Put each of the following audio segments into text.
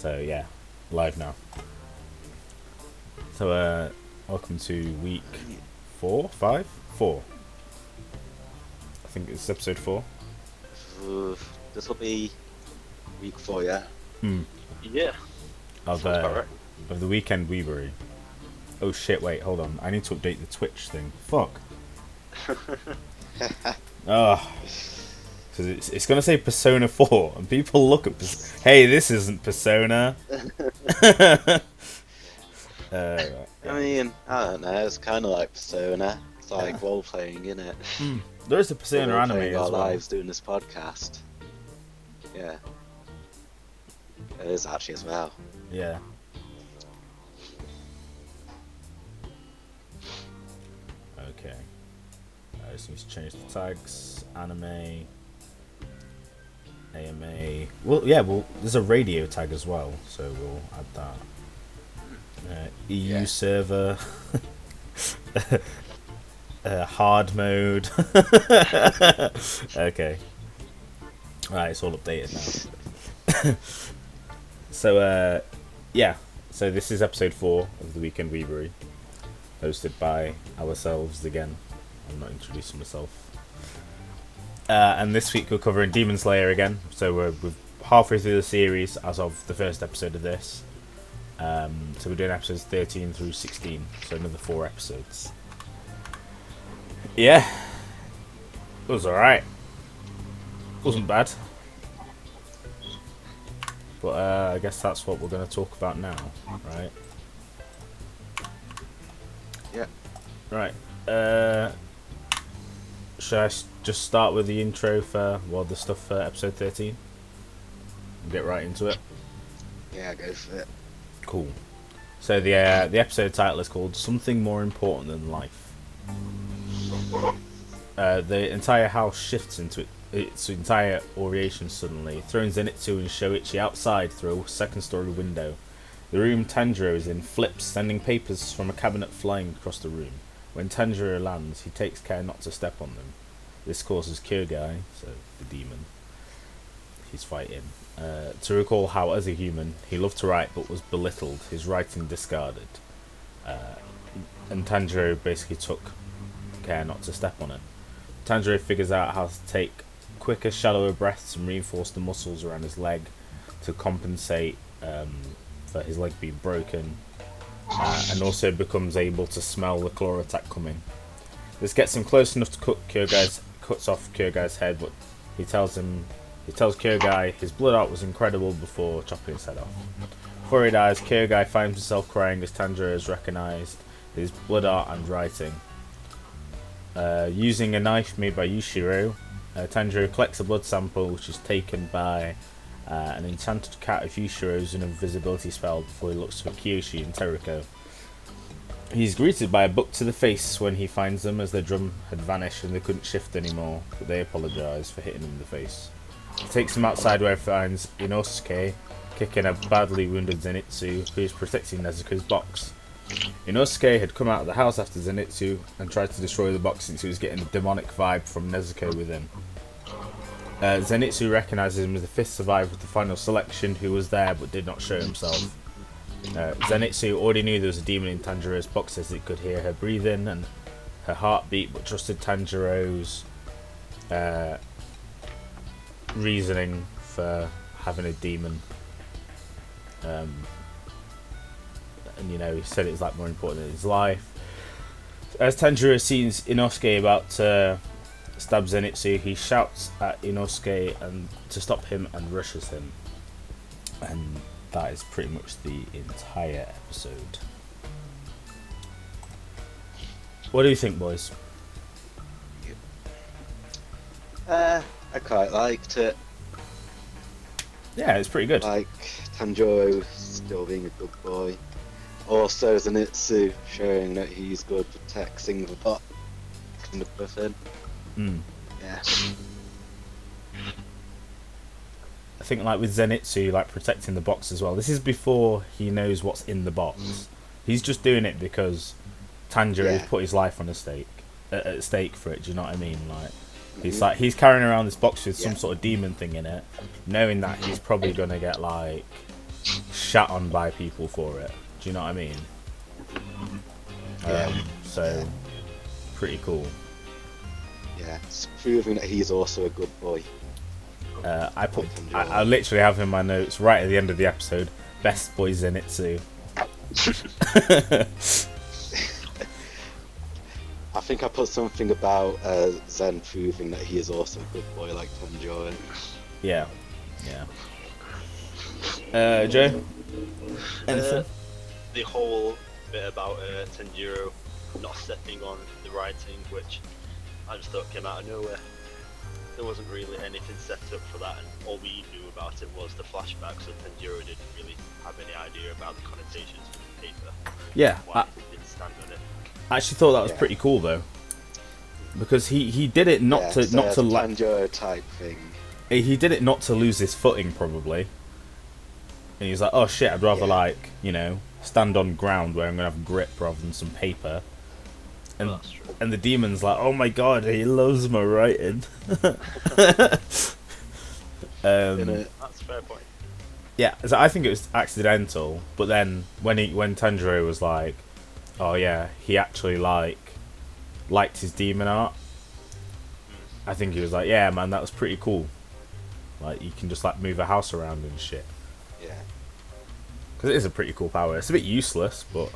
So yeah, live now. So welcome to week 4, 5, 4. I think it's episode 4. This will be week 4, yeah? Hmm. Yeah, Of sounds about right. of the Weekend Weebery. Oh shit! Wait, hold on. I need to update the Twitch thing. Fuck. Oh, because it's gonna say Persona 4, and people look at hey, this isn't Persona. I Yeah. mean, I don't know, it's kind of like Persona. It's like role-playing, innit? There is a Persona We're anime role-playing as our well. lives doing this podcast. Yeah. It is actually as well. Yeah. Okay. I just need to change the tags. Anime. AMA. Well, yeah. Well, there's a radio tag as well, so we'll add that. EU Yeah. server. Hard mode. Okay. Alright, it's all updated now. So, yeah. So this is episode 4 of the Weekend Weebery, hosted by ourselves again. I'm not introducing myself. And this week we're covering Demon Slayer again. So we're halfway through the series as of the first episode of this. So we're doing episodes 13 through 16. So another 4 episodes. Yeah. It was alright. Wasn't bad. But I guess that's what we're going to talk about now, right? Yeah. Right. Should I just start with the intro for the stuff for episode 13? And get right into it. Yeah, go for it. Cool. So the episode title is called "Something More Important Than Life." The entire house shifts into its entire orientation suddenly, throwing Zenitsu and Shoichi outside through a second-story window. The room Tanjiro is in flips, sending papers from a cabinet flying across the room. When Tanjiro lands, he takes care not to step on them. This causes Kyogai, so the demon he's fighting, to recall how, as a human, he loved to write but was belittled, his writing discarded. And Tanjiro basically took care not to step on it. Tanjiro figures out how to take quicker, shallower breaths and reinforce the muscles around his leg to compensate for his leg being broken, and also becomes able to smell the claw attack coming. This gets him close enough to cuts off Kyogai's head, but he tells Kyogai his blood art was incredible before chopping his head off. Before he dies, Kyogai finds himself crying as Tanjiro has recognised his blood art and writing. Using a knife made by Yushiro, Tanjiro collects a blood sample which is taken by an enchanted cat of Yushiro's and an invisibility spell before he looks for Kiyoshi and Teruko. He's greeted by a book to the face when he finds them, as their drum had vanished and they couldn't shift anymore, but they apologise for hitting him in the face. He takes him outside where he finds Inosuke kicking a badly wounded Zenitsu, who is protecting Nezuko's box. Inosuke had come out of the house after Zenitsu and tried to destroy the box since he was getting a demonic vibe from Nezuko within. Zenitsu recognises him as the 5th survivor of the final selection who was there but did not show himself. Zenitsu already knew there was a demon in Tanjiro's box as it could hear her breathing and her heartbeat, but trusted Tanjiro's reasoning for having a demon. And he said it was more important than his life. As Tanjiro sees Inosuke about to stab Zenitsu, he shouts at Inosuke and to stop him and rushes him. And that is pretty much the entire episode. What do you think, boys? I quite liked it. Yeah, it's pretty good. Like, Tanjiro still being a good boy. Also, Zenitsu showing that he's good protecting the box and the griffin. Yeah. I think with Zenitsu, protecting the box as well. This is before he knows what's in the box. He's just doing it because Tanjiro's put his life on at stake for it. Do you know what I mean? He's carrying around this box with some sort of demon thing in it, knowing that he's probably gonna get shat on by people for it. Do you know what I mean? Yeah. So, pretty cool. Yeah, it's proving that he's also a good boy. I literally have in my notes right at the end of the episode, best boy Zenitsu. I think I put something about Zen proving that he is also a good boy like Tanjiro. Yeah. Joe? Anything? The whole bit about Tanjiro not stepping on the writing, which I just thought came out of nowhere. There wasn't really anything set up for that, and all we knew about it was the flashback, so Tanjiro didn't really have any idea about the connotations of the paper. Yeah. Why he didn't stand on it. I actually thought that was pretty cool though, because he did it not to Tanjiro type thing. He did it not to lose his footing probably, and he's like, oh shit, I'd rather stand on ground where I'm gonna have grip rather than some paper. And, that's true. And the demon's like, oh my god, he loves my writing. That's a fair point. Yeah, so I think it was accidental, but then when Tanjiro was like, oh yeah, he actually liked his demon art, I think he was like, yeah man, that was pretty cool. Like, you can just move a house around and shit. Yeah. Because it is a pretty cool power. It's a bit useless, but...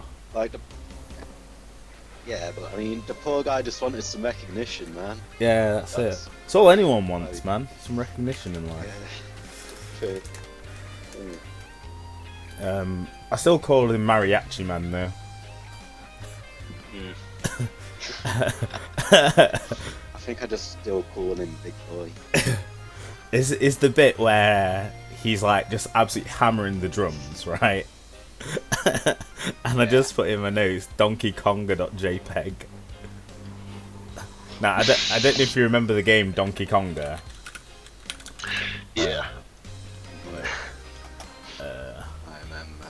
Yeah, but I mean, the poor guy just wanted some recognition, man. Yeah, that's it. It's all anyone wants, man. Some recognition in life. Yeah. True. I still call him Mariachi Man, though. I think I just still call him Big Boy. Is the bit where he's just absolutely hammering the drums, right? And I just put in my notes donkeykonga.jpg. Now I don't know if you remember the game Donkey Konga. Yeah. I remember.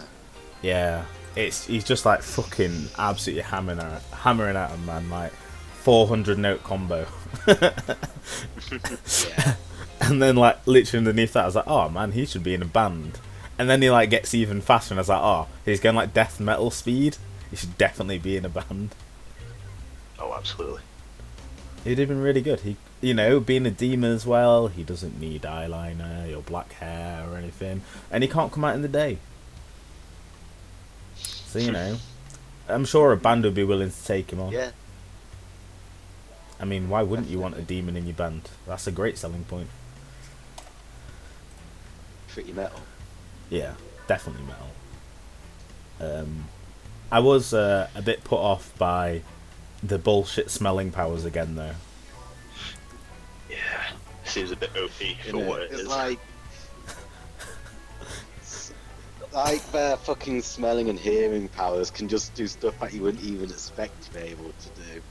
Yeah, he's just fucking absolutely hammering at him, man, 400 note combo. Yeah. And then literally underneath that I was like, oh man, he should be in a band. And then he gets even faster, and I was like, oh, he's going death metal speed. He should definitely be in a band. Oh, absolutely. He'd have been really good. He, being a demon as well, he doesn't need eyeliner or black hair or anything, and he can't come out in the day. So I'm sure a band would be willing to take him on. Yeah. I mean, why wouldn't you want a demon in your band? That's a great selling point. Pretty metal. Yeah, definitely metal. I was a bit put off by the bullshit smelling powers again, though. Yeah, seems a bit OP for what it is. Like their fucking smelling and hearing powers can just do stuff that you wouldn't even expect to be able to do.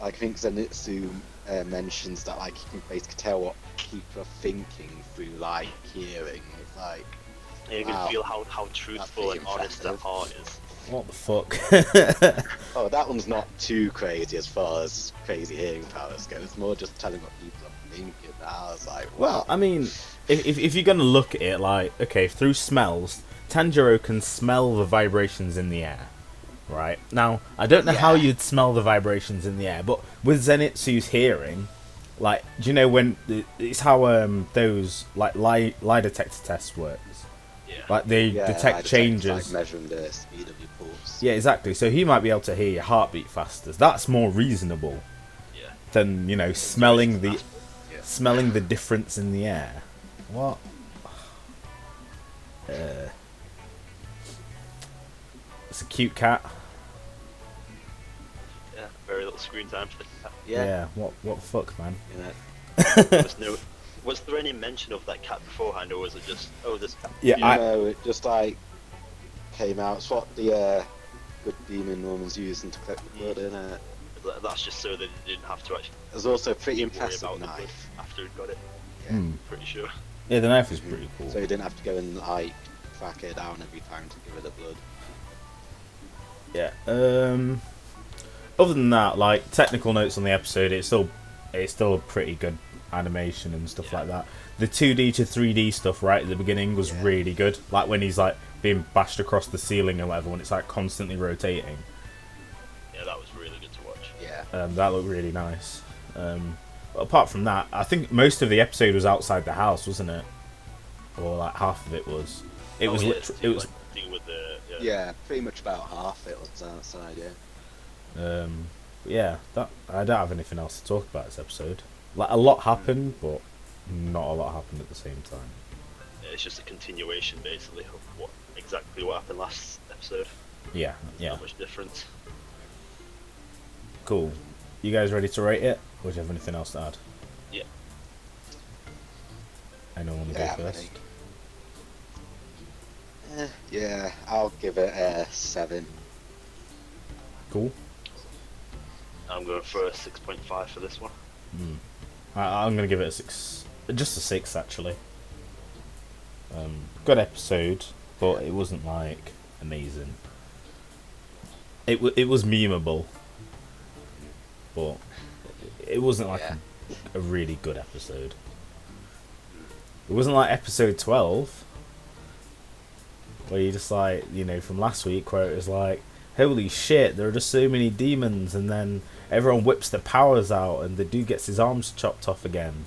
I think Zenitsu mentions that you can basically tell what people are thinking through hearing. It's Yeah, you can feel how truthful and honest that heart is. What the fuck? Oh, that one's not too crazy as far as crazy hearing powers go. It's more just telling what people are thinking. I was like, wow. Well, I mean, if you're gonna look at it okay, through smells, Tanjiro can smell the vibrations in the air, right? Now, I don't know how you'd smell the vibrations in the air, but with Zenitsu's hearing, do you know when it's how those lie detector tests works? Yeah. They detect changes. Measuring the speed of your pulse. Yeah, exactly. So he might be able to hear your heartbeat faster. That's more reasonable than smelling the difference in the air. What? It's a cute cat. Yeah, very little screen time for the cat. Yeah. What the fuck, man? Was there any mention of that cat beforehand, or was it just, oh, this cat? Yeah, No, it just came out. It's what the good demon woman's using to collect the blood in it. That's just so that they didn't have to actually. There's also a pretty worry impressive about the blood knife. after it got it. Yeah. Pretty sure. Yeah, the knife is pretty cool. So you didn't have to go and track her down every time to give her the blood. Yeah. Other than that, technical notes on the episode, it's still a pretty good animation and stuff like that. The 2D to 3D stuff right at the beginning was really good. When he's being bashed across the ceiling and whatever when it's like constantly rotating. Yeah, that was really good to watch. Yeah. That looked really nice. But apart from that, I think most of the episode was outside the house, wasn't it? Or like half of it was. It was Deal with the Yeah, pretty much about half it was outside. Yeah. Yeah, that I don't have anything else to talk about this episode. Like a lot happened, but not a lot happened at the same time. It's just a continuation, basically, of exactly what happened last episode. Yeah, yeah. Not much different. Cool. You guys ready to rate it? Or do you have anything else to add? Yeah. Anyone want to Yeah, go first? Yeah, I'll give it a 7. Cool. I'm going for a 6.5 for this one. I'm going to give it a 6. Just a 6, actually. Good episode, but it wasn't, like, amazing. It was memeable. But it wasn't, like, a really good episode. It wasn't like episode 12, where you just, like, you know, from last week, where it was like, holy shit, there are just so many demons, and then everyone whips their powers out, and the dude gets his arms chopped off again.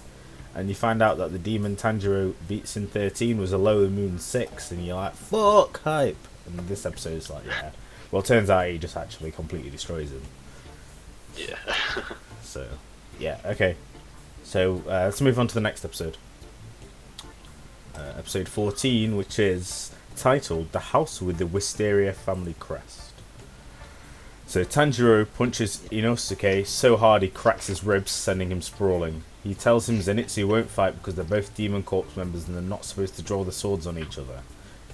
And you find out that the demon Tanjiro beats in 13 was a Lower Moon 6, and you're like, fuck, hype. And this episode's like, yeah. Well, it turns out he just actually completely destroys him. Yeah. So, yeah, okay. So, let's move on to the next episode. Episode 14, which is titled The House with the Wisteria Family Crest. So Tanjiro punches Inosuke so hard he cracks his ribs, sending him sprawling. He tells him Zenitsu won't fight because they're both Demon Corps members and they're not supposed to draw the swords on each other.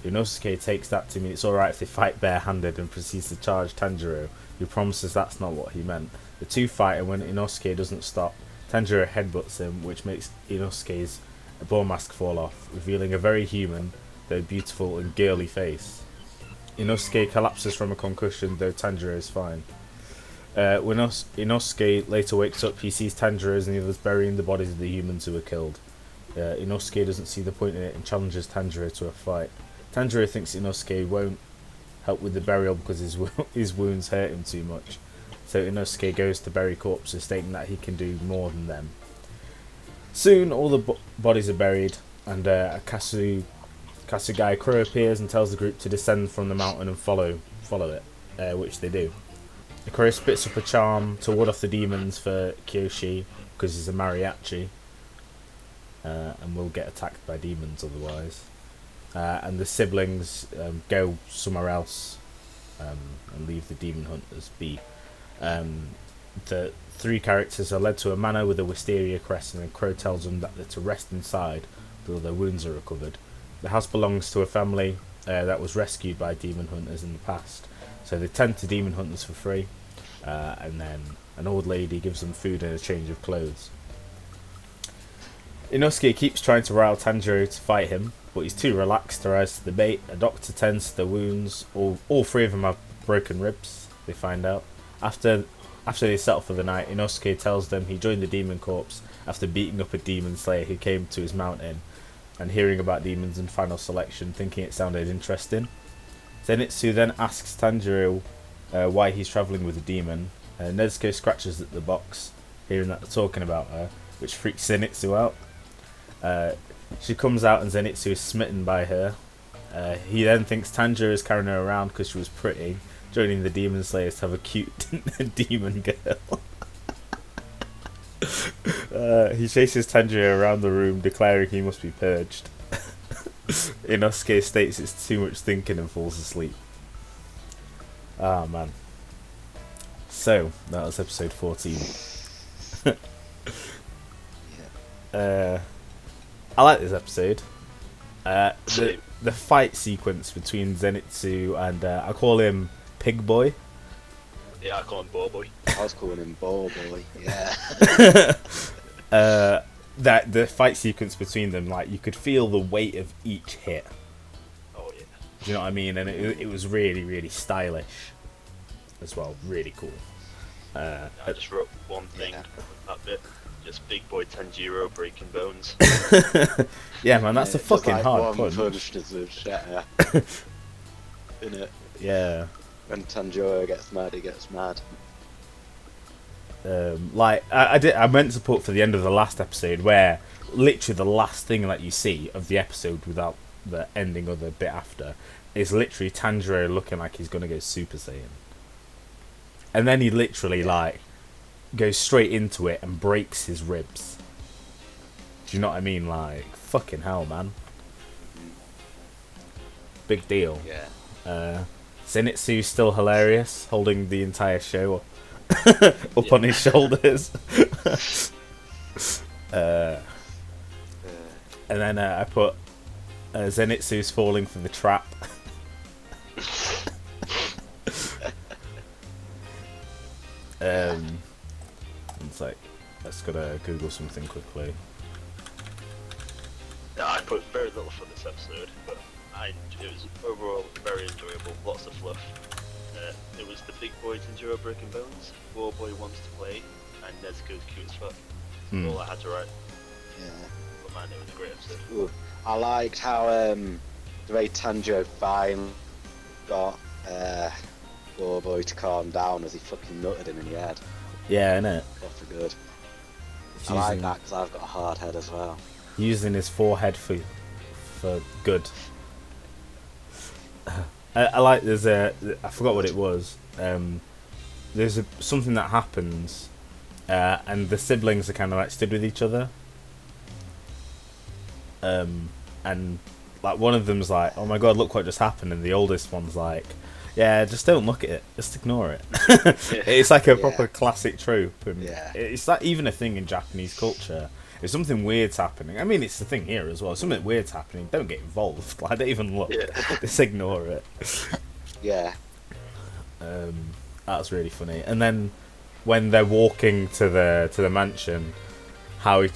Inosuke takes that to mean it's alright if they fight barehanded and proceeds to charge Tanjiro, who promises that's not what he meant. The two fight, and when Inosuke doesn't stop, Tanjiro headbutts him, which makes Inosuke's ball mask fall off, revealing a very human, though beautiful and girly face. Inosuke collapses from a concussion, though Tanjiro is fine. When Inosuke later wakes up, he sees Tanjiro and the others burying the bodies of the humans who were killed. Inosuke doesn't see the point in it and challenges Tanjiro to a fight. Tanjiro thinks Inosuke won't help with the burial because his wounds hurt him too much. So Inosuke goes to bury corpses, stating that he can do more than them. Soon, all the bodies are buried, and a Kasugai Crow appears and tells the group to descend from the mountain and follow it, which they do. The crow spits up a charm to ward off the demons for Kyoshi, because he's a mariachi, and will get attacked by demons otherwise. And the siblings go somewhere else and leave the demon hunters be. The three characters are led to a manor with a wisteria crest, and the crow tells them that they're to rest inside until their wounds are recovered. The house belongs to a family that was rescued by demon hunters in the past, so they tend to demon hunters for free, and then an old lady gives them food and a change of clothes. Inosuke keeps trying to rile Tanjiro to fight him, but he's too relaxed to rise to the bait. A doctor tends to the wounds. All three of them have broken ribs, they find out. After they settle for the night, Inosuke tells them he joined the Demon Corps after beating up a demon slayer who came to his mountain, and hearing about demons and final selection, thinking it sounded interesting. Zenitsu then asks Tanjiro why he's travelling with a demon. Nezuko scratches at the box, hearing that they're talking about her, which freaks Zenitsu out. She comes out and Zenitsu is smitten by her. He then thinks Tanjiro is carrying her around because she was pretty, joining the demon slayers to have a cute demon girl. He chases Tanjiro around the room, declaring he must be purged. Inosuke states it's too much thinking and falls asleep. Ah, man. So, that was episode 14. I like this episode. The fight sequence between Zenitsu and I call him Pig Boy. Yeah, I call him Ball Boy. I was calling him Ball Boy. Yeah. That the fight sequence between them, like you could feel the weight of each hit. Oh yeah. Do you know what I mean? And it was really, really stylish as well. Really cool. I just wrote one thing that bit. Just Big Boy Tanjiro breaking bones. Yeah, man, that's a fucking like hard one punch. punch to the shatter. in it. Yeah. When Tanjiro gets mad, he gets mad. Like I meant to put for the end of the last episode, where literally the last thing that you see of the episode without the ending or the bit after is literally Tanjiro looking like he's gonna go Super Saiyan, and then he literally like goes straight into it and breaks his ribs. Do you know what I mean? Like, fucking hell, man. Big deal. Yeah. Zenitsu's still hilarious, holding the entire show up on his shoulders. And then I put Zenitsu's falling for the trap. It's like, let's gotta Google something quickly. Yeah, I put very little for this episode, but it was overall very enjoyable. Lots of fluff. It was the big boy Tanjiro breaking bones, War Boy wants to play, and Nezuko's cute as fuck. All I had to write. Yeah. But man, it was a great episode. Ooh. I liked how the way Tanjiro finally got Boy to calm down as he fucking nutted him in the head. Yeah, innit? Proper good. I like that because I've got a hard head as well. Using his forehead for good. I like there's I forgot what it was. There's something that happens, and the siblings are kind of like stood with each other. And like one of them's like, "Oh my god, look what just happened," and the oldest one's like, "Yeah, just don't look at it, just ignore it." It's like a proper classic trope, and it's like even a thing in Japanese culture. If something weird's happening, I mean, it's the thing here as well. If something weird's happening, don't get involved. Like, don't even look. Just ignore it. Yeah. That's really funny. And then when they're walking to the mansion, how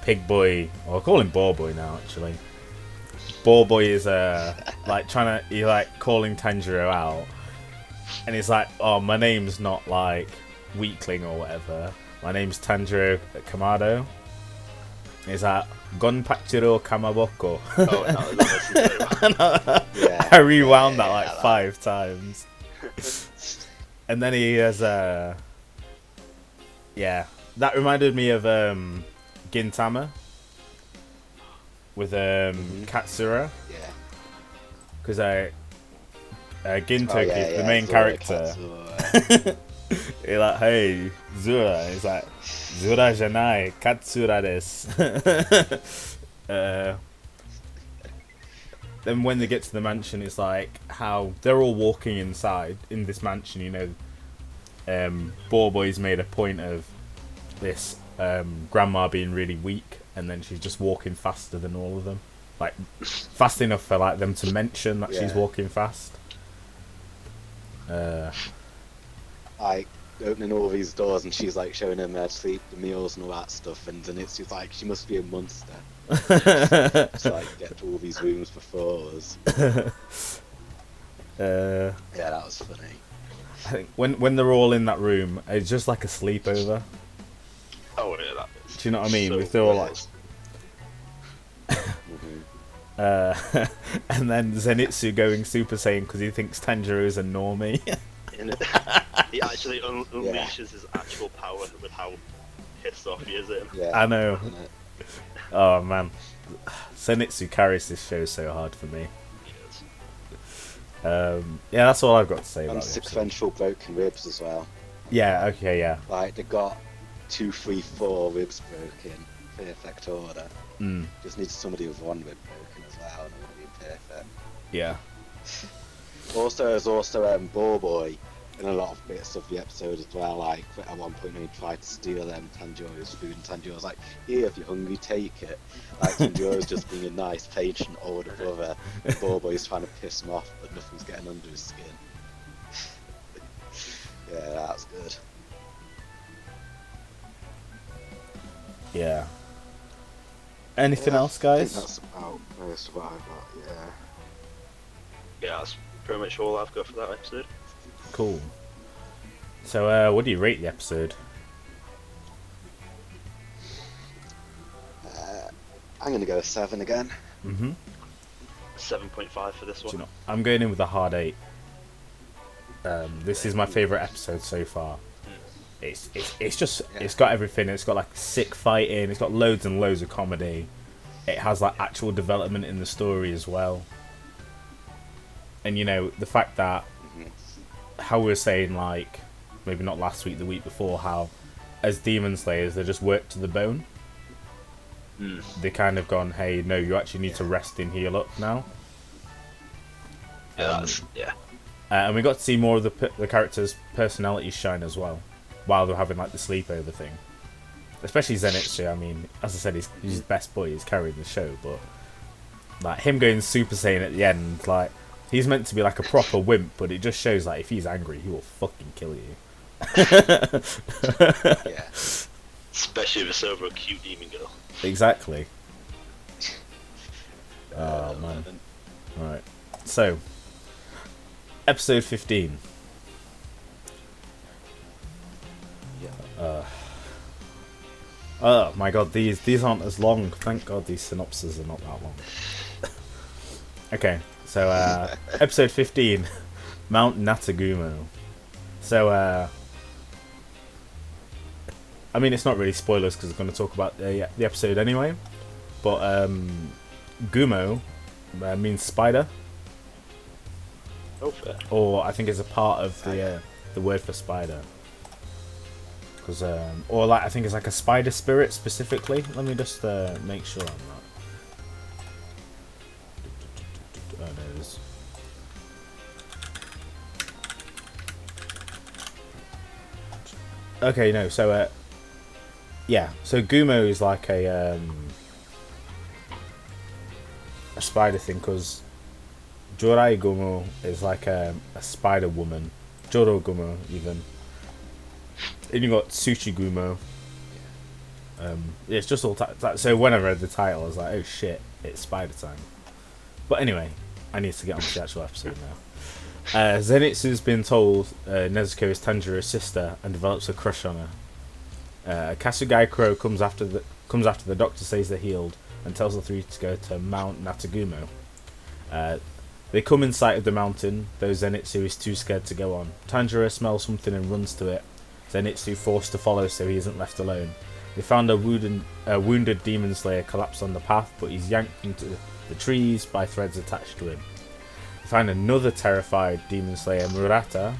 Pig Boy, or I'll call him Boar Boy now. Actually, Boar Boy is like he's like calling Tanjiro out, and he's like, "Oh, my name's not like Weakling or whatever. My name's Tanjiro Kamado." He's like, Gonpachiro Kamaboko. I rewound that like 5 times. And then he has that reminded me of Gintama with Katsura. Yeah. Because Gintoki, the main character. He's like, "Hey, Zura." He's like, "Zura janai, Katsura desu." Then when they get to the mansion, it's like how they're all walking inside in this mansion. You know, Boar Boy's made a point of this grandma being really weak, and then she's just walking faster than all of them, like fast enough for like them to mention that she's walking fast. Like opening all these doors, and she's like showing him how to sleep, the meals and all that stuff, and then it's just like she must be a monster. To like get to all these rooms before us. Yeah, that was funny. I think when they're all in that room, it's just like a sleepover. Oh yeah, that is. Do you know what I mean? So They're all like. And then Zenitsu going Super Saiyan because he thinks Tanjiro is a normie. He actually unleashes his actual power with how pissed off he is at him. Yeah, I know. Oh man, Zenitsu carries this show so hard for me. He does. Yeah, that's all I've got to say And about 6 it. ventral broken ribs as well. Yeah, okay, yeah. Like they got 2, 3, 4 ribs broken, perfect order. Just needs somebody with 1 rib broken as well, and it would be perfect. Yeah. Also, there's also Boar Boy in a lot of bits of the episode as well. Like at one point when he tried to steal Tanjiro's food, and Tanjiro's like, "Here, if you're hungry, take it." Like Tanjiro's just being a nice, patient older brother. And Boar Boy's trying to piss him off, but nothing's getting under his skin. Yeah, that's good. Yeah. Anything else, I think guys? that's about most of what I've got. Yeah, that's pretty much all I've got for that episode. Cool. So, what do you rate the episode? I'm gonna go 7 again. 7.5 for this one. Do you know, I'm going in with a hard 8. This is my favourite episode so far. It's just it's got everything. It's got like sick fighting. It's got loads and loads of comedy. It has like actual development in the story as well. And you know the fact that how we were saying, like maybe not last week, the week before, how as demon slayers they just work to the bone. They kind of gone, hey, no, you actually need to rest and heal up now. And we got to see more of the characters' personalities shine as well, while they're having like the sleepover thing. Especially Zenitsu. I mean, as I said, he's his best boy. He's carrying the show, but like him going Super Saiyan at the end, like he's meant to be like a proper wimp, but it just shows like if he's angry, he will fucking kill you. Yeah. Especially if it's over a cute demon girl. Exactly. Oh man. Right. So, episode 15. Yeah. Oh my god, these aren't as long. Thank god these synopses are not that long. Okay, so episode 15, Mount Natagumo. So I mean it's not really spoilers because I'm going to talk about the episode anyway. But Gumo means spider. Oh, fair. Or I think it's a part of the word for spider. Because or like I think it's like a spider spirit specifically. Let me just make sure I'm not. Oh, there it is. Okay, no. So yeah. So Gumo is like a spider thing because Jorai Gumo is like a spider woman. Joro Gumo even. And you got Sushi Gumo. It's just all so when I read the title I was like, oh shit, it's spider time. But anyway, I need to get on to the actual episode now. Zenitsu's been told Nezuko is Tanjiro's sister and develops a crush on her. Kasugai Crow comes after the doctor says they're healed and tells the three to go to Mount Natagumo. They come in sight of the mountain, though Zenitsu is too scared to go on. Tanjiro smells something and runs to it. Zenitsu forced to follow so he isn't left alone. They found a wounded demon slayer collapsed on the path, but he's yanked into the trees by threads attached to him. They find another terrified demon slayer, Murata,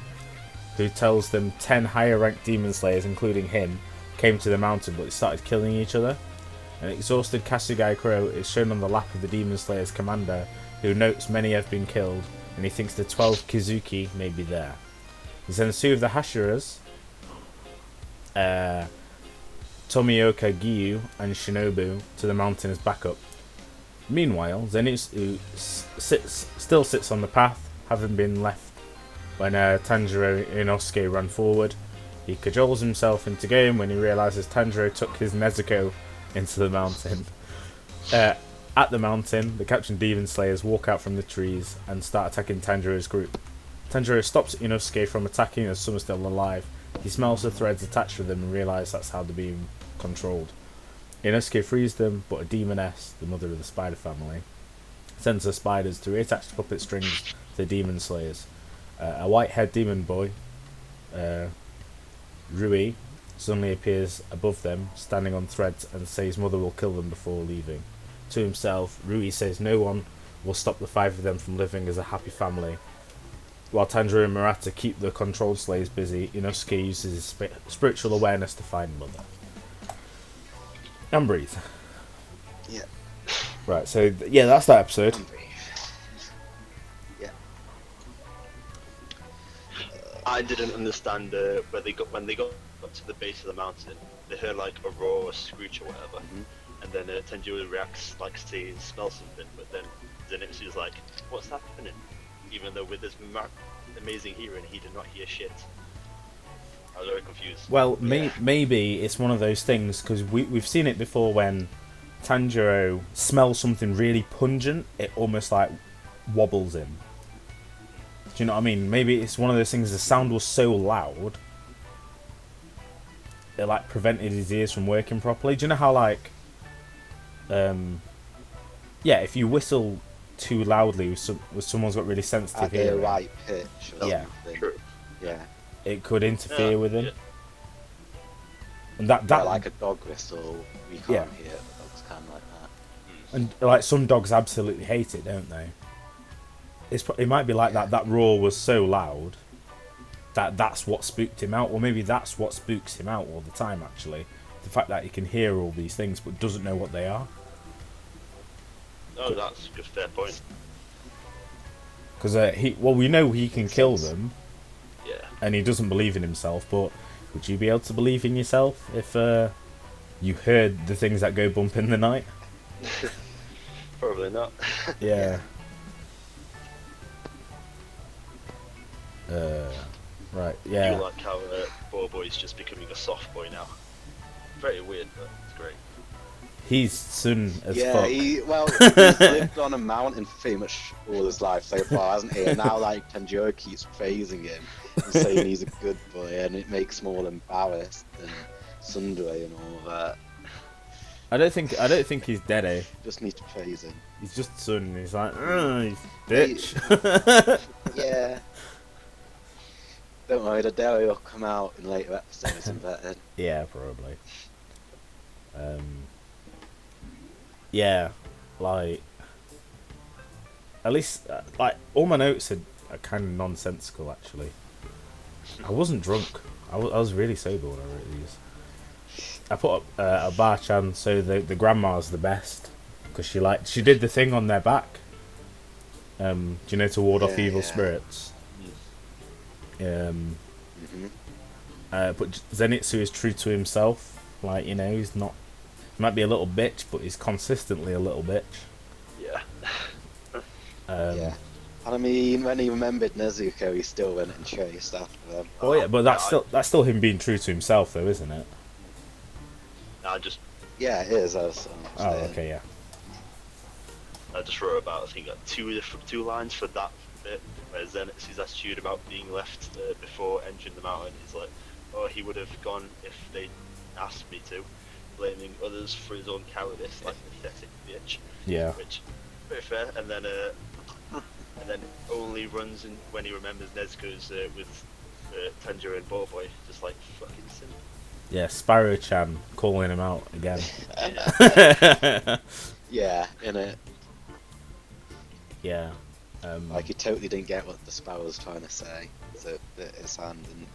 who tells them 10 higher ranked demon slayers, including him, came to the mountain but they started killing each other. An exhausted Kasugai Crow is shown on the lap of the demon slayer's commander, who notes many have been killed, and he thinks the 12 Kizuki may be there. He sends 2 of the Hashiras, Tomioka Giyu and Shinobu, to the mountain as backup. Meanwhile, Zenitsu still sits on the path, having been left when Tanjiro and Inosuke run forward. He cajoles himself into going when he realises Tanjiro took his Nezuko into the mountain. At the mountain, the captured demon slayers walk out from the trees and start attacking Tanjiro's group. Tanjiro stops Inosuke from attacking as some are still alive. He smells the threads attached to them and realises that's how they're being controlled. Inosuke frees them, but a demoness, the mother of the spider family, sends her spiders to reattach the puppet strings to the demon slayers. A white-haired demon boy, Rui, suddenly appears above them, standing on threads, and says mother will kill them before leaving. To himself, Rui says no one will stop the 5 of them from living as a happy family. While Tanjiro and Murata keep the controlled slaves busy, Inosuke uses his spiritual awareness to find mother. And breathe. Yeah. Right, so yeah, that's that episode. And breathe. Yeah. I didn't understand when they got up to the base of the mountain. They heard like a roar, or a screech, or whatever, and then Tanjiro reacts like he smells something, but then Zenitsu's like, "What's happening?" Even though with this amazing hearing, he did not hear shit. I was very confused. Well, maybe it's one of those things, because we've seen it before when Tanjiro smells something really pungent, it almost like wobbles him. Do you know what I mean? Maybe it's one of those things, the sound was so loud, it like prevented his ears from working properly. Do you know how like, if you whistle too loudly, someone's got really sensitive At the hearing, right pitch. Or Yeah. something. True. Yeah. it could interfere with him. Yeah. And that Yeah, like a dog whistle, we can't Yeah. hear it, but dogs can like that. and like some dogs absolutely hate it, don't they? It might be like that roar was so loud that's what spooked him out, or maybe that's what spooks him out all the time. Actually, the fact that he can hear all these things but doesn't know what they are. No, that's a good fair point. Because we know he can kill them, Yeah. and he doesn't believe in himself. But would you be able to believe in yourself if you heard the things that go bump in the night? Probably not. Yeah. Right. Yeah. You like how Bobo's just becoming a soft boy now. Very weird, but it's great. He's soon as Yeah, fuck. he's lived on a mountain pretty much all his life so far, hasn't he? And now, like, Tanjiro keeps praising him and saying he's a good boy, and it makes him all embarrassed and Sundere and all that. I don't think he's dead. Just need to praise him. He's just son. He's like, you bitch. Yeah. Don't worry, the dairy will come out in later episodes and better. Yeah, probably. Yeah, like at least like all my notes are kind of nonsensical. Actually, I wasn't drunk. I was really sober when I wrote these. I put up a bar-chan, so the grandma's the best because she did the thing on their back. Do you know, to ward off evil spirits? But Zenitsu is true to himself. Like, you know, he's not. He might be a little bitch, but he's consistently a little bitch. Yeah. Yeah. And I mean, when he remembered Nezuko, he still went and chased after them. Oh yeah, but that's still him being true to himself, though, isn't it? Yeah, it is. Oh, okay, yeah. I just wrote about, I think, like two lines for that bit, where Zenitsu's attitude about being left before entering the mountain is like, oh, he would have gone if they asked me to, blaming others for his own cowardice, like a pathetic bitch. Yeah. Which, very fair. And then only runs in when he remembers Nezuko's with Tanjiro and Boboy, just like fucking sin. Yeah, Sparrow-chan calling him out again. Yeah, innit? Yeah. Like, he totally didn't get what the Sparrow was trying to say. So, his hand, didn't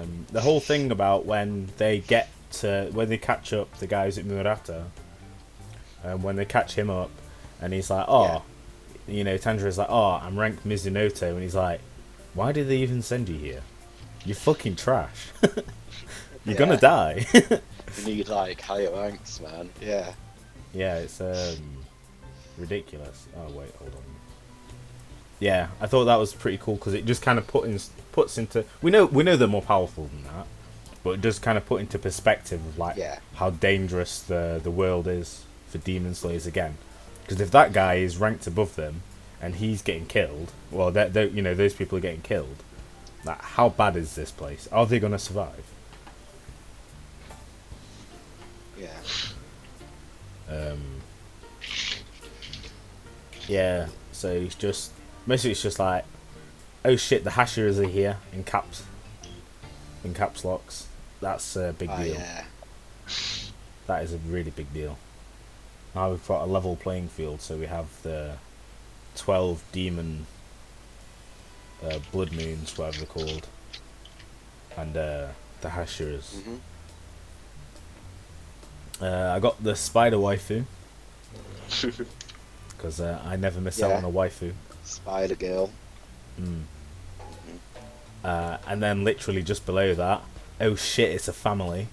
it? The whole thing about when they catch up the guys at Murata, when they catch him up, and he's like, you know, Tanjiro's like, I'm ranked Mizunoto, and he's like, why did they even send you here? You're fucking trash. You're gonna die. You need, like, higher ranks, man. Yeah. Yeah, it's ridiculous. Oh wait, hold on. Yeah, I thought that was pretty cool because it just kind of puts into. We know they're more powerful than that, but it does kind of put into perspective of like how dangerous the world is for demon slayers again. Because if that guy is ranked above them and he's getting killed, well, you know, those people are getting killed. Like, how bad is this place? Are they gonna survive? Yeah. Yeah, so it's just mostly it's just like, oh shit, the Hashiras are here in caps locks. That's a big deal. Yeah. That is a really big deal. Now we've got a level playing field, so we have the 12 demon blood moons, whatever they're called, and the Hashiras. I got the spider waifu. Because I never miss out on a waifu. Spider girl. And then literally just below that, oh shit, it's a family.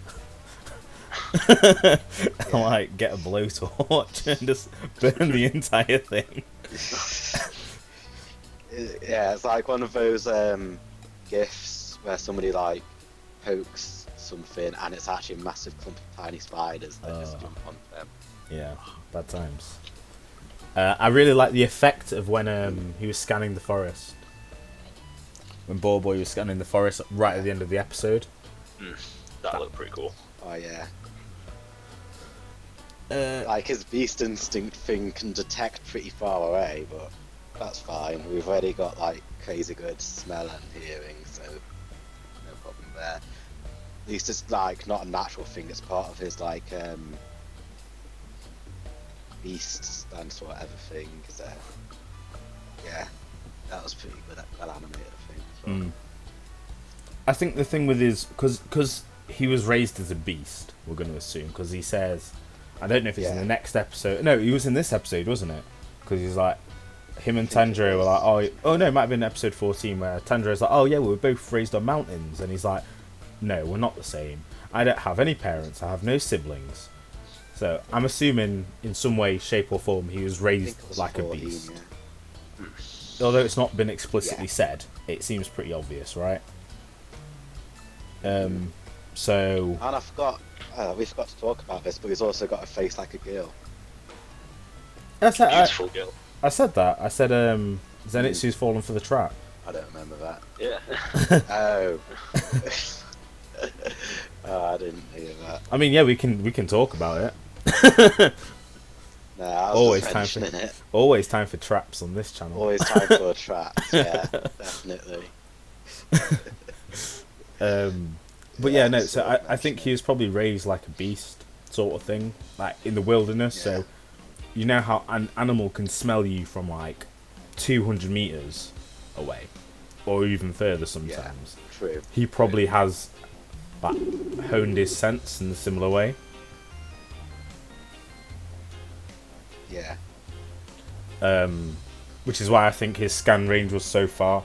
Like, get a blowtorch and just burn the entire thing. Yeah, it's like one of those gifs where somebody like pokes something and it's actually a massive clump of tiny spiders that just jump on them. Yeah, bad times. I really like the effect of when he was scanning the forest. When Boy was scanning the forest right at the end of the episode. That looked pretty cool. Oh yeah. Like his beast instinct thing can detect pretty far away, but that's fine. We've already got like crazy good smell and hearing, so no problem there. At least it's like not a natural thing, it's part of his like beast stance or whatever thing. So yeah, that was pretty good, well animated, I think. So. Mm. I think the thing with his, because he was raised as a beast, we're going to assume, because he says, I don't know if it's in the next episode. No, he was in this episode, wasn't it? Because he's like, him and Tanjiro were like, oh no, it might have been episode 14 where Tanjiro's like, oh yeah, we were both raised on mountains, and he's like, no, we're not the same. I don't have any parents. I have no siblings. So I'm assuming in some way, shape or form he was raised like a beast. Yeah. Although it's not been explicitly said, it seems pretty obvious, right? So... And I forgot, we forgot to talk about this, but he's also got a face like a girl. Beautiful girl. I said that. I said Zenitsu's fallen for the trap. I don't remember that. Yeah. Oh. Oh, I didn't hear that. I mean, yeah, we can talk about it. No, I was always just time for mentioning it. Always time for traps on this channel. Always time for a trap. Yeah, definitely. But yeah, no. So I think he was probably raised like a beast, sort of thing, like in the wilderness. Yeah. So you know how an animal can smell you from like 200 meters away, or even further sometimes. Yeah, true. He probably has like honed his sense in a similar way. Yeah. Which is why I think his scan range was so far.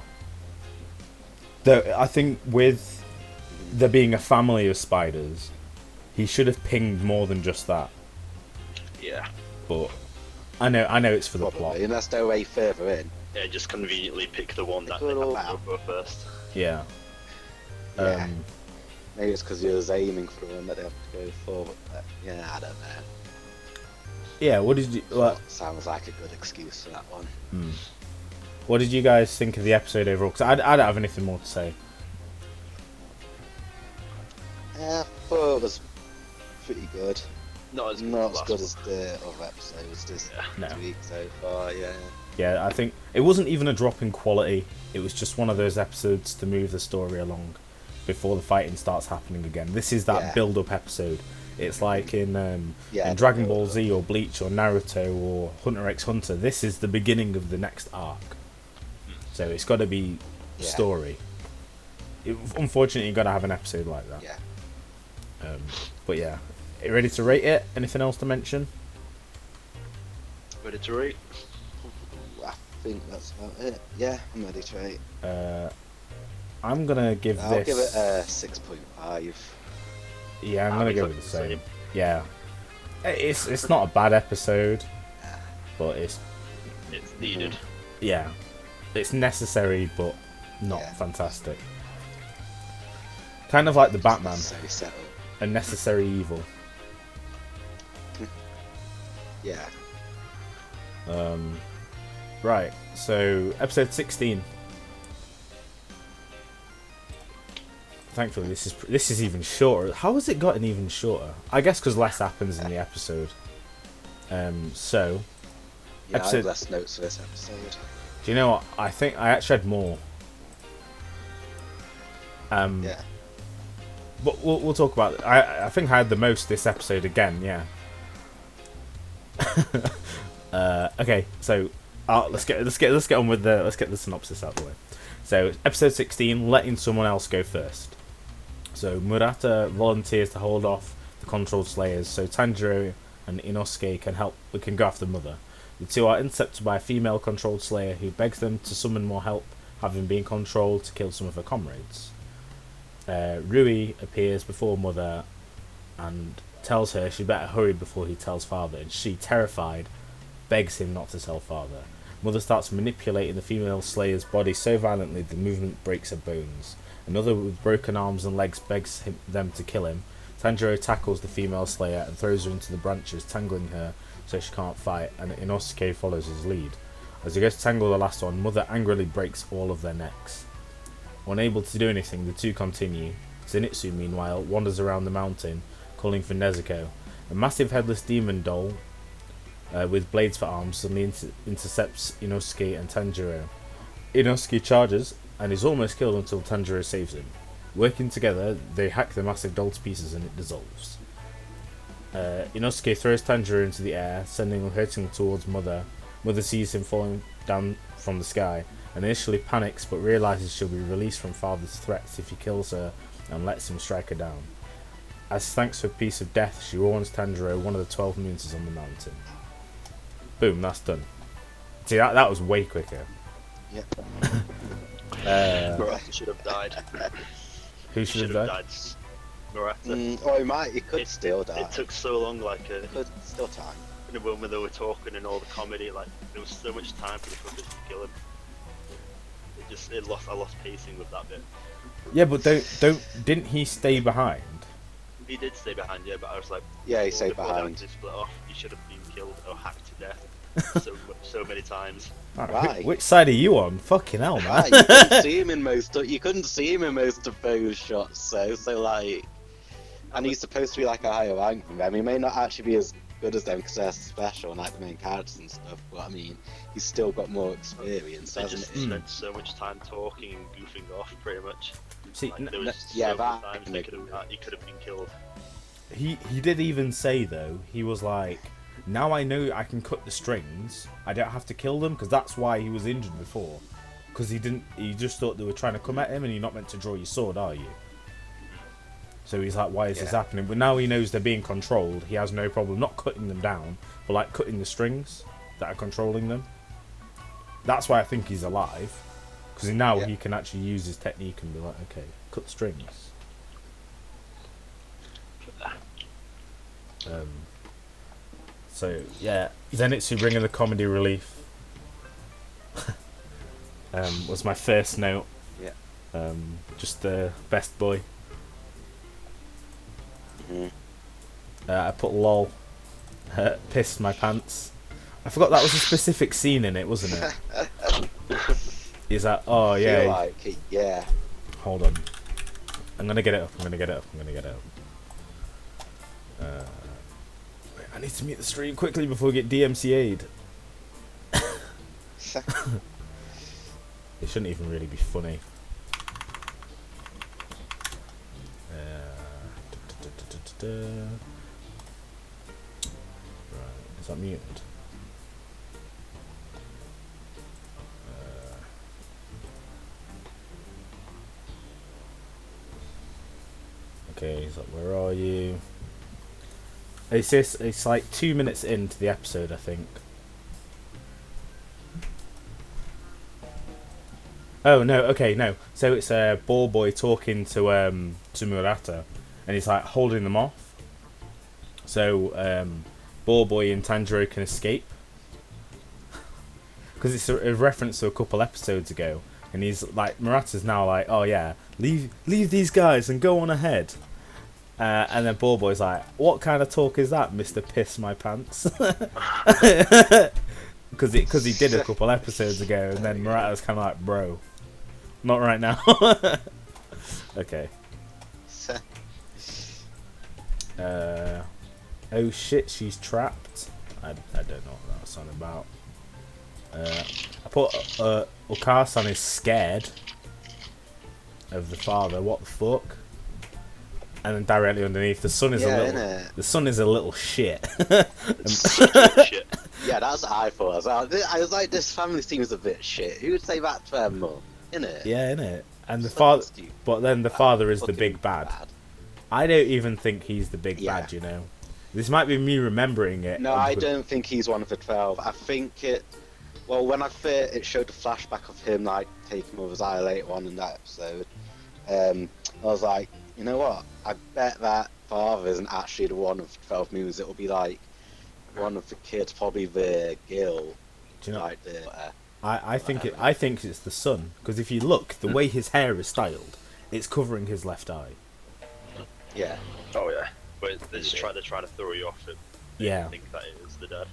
Though I think with there being a family of spiders, he should have pinged more than just that. Yeah. But I know it's for the Probably, plot. and that's no way further in. Yeah, just conveniently pick the one that they Good old- have to go first. Yeah. Yeah. Maybe it's because he was aiming for the one that they have to go for. But, yeah, I don't know. Yeah. What did you? Sounds like a good excuse for that one. What did you guys think of the episode overall? Because I don't have anything more to say. Yeah, I thought it was pretty good. Not as good as the other episodes this week so far. Yeah. Yeah, I think it wasn't even a drop in quality. It was just one of those episodes to move the story along before the fighting starts happening again. This is that build-up episode. It's like in Dragon Ball Z or Bleach or Naruto or Hunter x Hunter. This is the beginning of the next arc. So it's got to be story. Unfortunately, you've got to have an episode like that. Yeah. But yeah, are you ready to rate it? Anything else to mention? Ready to rate? I think that's about it. Yeah, I'm ready to rate. I'm gonna give I'll this. give it a 6.5. Yeah, I'm gonna go with the same. Yeah, it's not a bad episode, but it's needed. Yeah, it's necessary, but not fantastic. Kind of like the Batman, a necessary evil. Yeah. Right. So episode 16. Thankfully, this is even shorter. How has it gotten even shorter? I guess because less happens in the episode. So. Yeah, I have less notes for this episode. Do you know what? I think I actually had more. Yeah. But we'll talk about it. I think I had the most this episode again. Yeah. Okay, so let's get on with let's get the synopsis out of the way. So episode 16, letting someone else go first. So Murata volunteers to hold off the controlled slayers, so Tanjiro and Inosuke can go after Mother. The two are intercepted by a female controlled slayer who begs them to summon more help, having been controlled to kill some of her comrades. Rui appears before Mother and tells her she better hurry before he tells Father, and she, terrified, begs him not to tell Father. Mother starts manipulating the female slayer's body so violently the movement breaks her bones. Another with broken arms and legs begs them to kill him. Tanjiro tackles the female slayer and throws her into the branches, tangling her so she can't fight, and Inosuke follows his lead. As he goes to tangle the last one, Mother angrily breaks all of their necks. Unable to do anything, the two continue. Zenitsu, meanwhile, wanders around the mountain, calling for Nezuko. A massive headless demon doll with blades for arms suddenly intercepts Inosuke and Tanjiro. Inosuke charges and is almost killed until Tanjiro saves him. Working together, they hack the massive doll to pieces and it dissolves. Inosuke throws Tanjiro into the air, hurting him towards Mother. Mother sees him falling down from the sky and initially panics but realises she'll be released from Father's threats if he kills her and lets him strike her down. As thanks for peace of death, she warns Tanjiro one of the 12 moons is on the mountain. Boom, that's done. See, that was way quicker. Yep. Murata should have died. Who should have died? Murata. Or he could still die. It took so long, like Could still die. in the moment when they were talking and all the comedy, like there was so much time for the puppet to kill him. I lost pacing with that bit. Yeah, but didn't he stay behind? He did stay behind, yeah, but I was like, Yeah, he stayed before behind. They split off, he should have been killed or hacked to death so many times. Right. Which side are you on? Fucking hell, man. You couldn't see him in most. You couldn't see him in most of those shots. So like, and he's supposed to be like a higher rank than them. He may not actually be as good as them because they're special and like the main characters and stuff. But I mean, he's still got more experience, They hasn't just he? spent so much time talking and goofing off, pretty much. See, Like, there was yeah, so that- many times he could have been killed. he did even say though, he was like, now I know I can cut the strings, I don't have to kill them, because that's why he was injured before. Because he just thought they were trying to come at him and you're not meant to draw your sword, are you? So he's like, why is this happening? But now he knows they're being controlled, he has no problem not cutting them down, but like cutting the strings that are controlling them. That's why I think he's alive. Because now he can actually use his technique and be like, okay, cut the strings. So yeah, Zenitsu bringing the comedy relief was my first note. Yeah. Just the best boy. Mhm. I put lol. Pissed my pants. I forgot that was a specific scene in it, wasn't it? He's like, oh I yeah. feel like yeah. Hold on. I'm gonna get it up. Wait, I need to mute the stream quickly before we get DMCA'd. It shouldn't even really be funny. Right, is that muted? Okay, so where are you? It's like 2 minutes into the episode, I think. Oh no, okay, no. So it's a ball boy talking to Murata, and he's like holding them off. So ball boy and Tanjiro can escape because it's a reference to a couple episodes ago, and he's like, Murata's now like, oh yeah, leave these guys and go on ahead. And then ball boy's like, what kind of talk is that, Mr. Piss My Pants? Because he did a couple episodes ago, and then Murata's kind of like, bro, not right now. Okay. Oh shit, she's trapped. I don't know what that's on about. I put Okasan is scared of the father. What the fuck? And then directly underneath, the sun is a little shit. Shit. Yeah, that's what I thought. I was like, this family seems a bit shit. Who would say that to their mum? Innit? Yeah, innit? And the It's father, fucking stupid. but then the father is the Fucking big bad. I don't even think he's the big bad. You know, this might be me remembering it. No, I don't think he's one of the 12. I think it. Well, when it showed the flashback of him like taking Mother's eye later on in that episode, I was like, you know what? I bet that father isn't actually the one of 12 moons. It will be like one of the kids, probably the Gil. Do you know? Like I think it's the son, because if you look, the way his hair is styled, it's covering his left eye. Yeah. Oh yeah. But they're trying to throw you off it. Yeah. I think that it is the dad.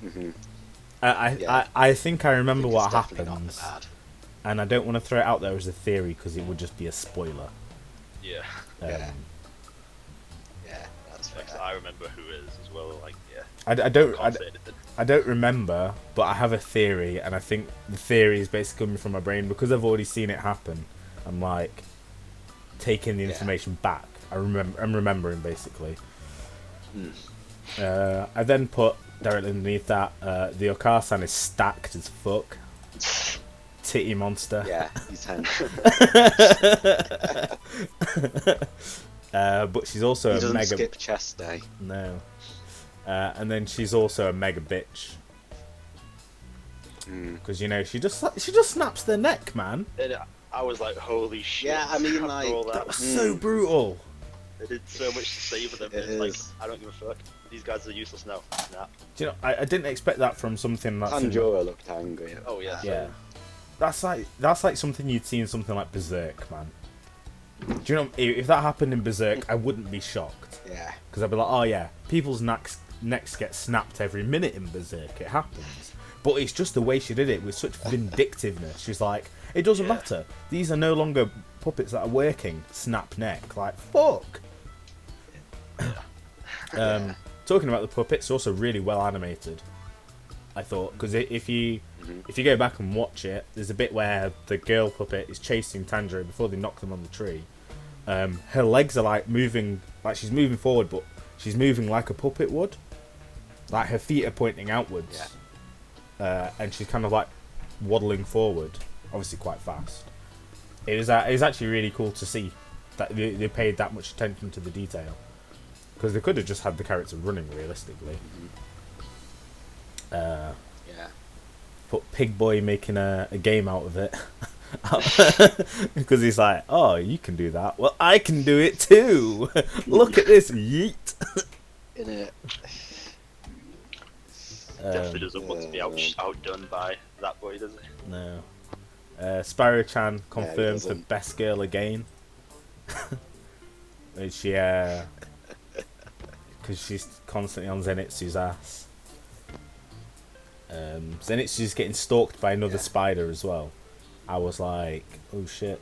Mhm. I think I remember It's what definitely not happens, the dad. and I don't want to throw it out there as a theory because it would just be a spoiler. Yeah. Yeah. Yeah, that's fair. I remember who is as well. Like, yeah. I don't remember, but I have a theory, and I think the theory is basically coming from my brain because I've already seen it happen. I'm like taking the information back. I'm remembering basically. I then put directly underneath that the Okasan is stacked as fuck. Titty monster. Yeah, he's handsome. But she's also He a doesn't mega. skip chest day. No. And then she's also a mega bitch. Because you know she just snaps their neck, man. And I was like, holy shit. Yeah, I mean, after like, all That was so brutal. They did so much to save them. It It's like, is. I don't give a fuck. These guys are useless now. Nah. Do you know? I didn't expect that from something that's. Tanjiro looked angry. Oh yeah. Yeah. That's like something you'd see in something like Berserk, man. Do you know if that happened in Berserk, I wouldn't be shocked. Yeah. Because I'd be like, oh yeah, people's necks get snapped every minute in Berserk. It happens. But it's just the way she did it with such vindictiveness. She's like, it doesn't matter. These are no longer puppets that are working. Snap neck. Like, fuck. Talking about the puppets, also really well animated. I thought, because if you go back and watch it, there's a bit where the girl puppet is chasing Tanjiro before they knock them on the tree. Her legs are like moving, like she's moving forward, but she's moving like a puppet would. Like her feet are pointing outwards, and she's kind of like waddling forward, obviously quite fast. It was actually really cool to see that they paid that much attention to the detail, because they could have just had the character running realistically. Put Pig Boy making a game out of it. Because he's like, oh, you can do that. Well, I can do it too. Look at this, yeet. In it. Definitely doesn't want to be outdone by that boy, does he? No. Spyro-chan confirmed the doesn't. best girl again. She, because she's constantly on Zenitsu's ass. Zenitsu's getting stalked by another spider as well. I was like, oh shit.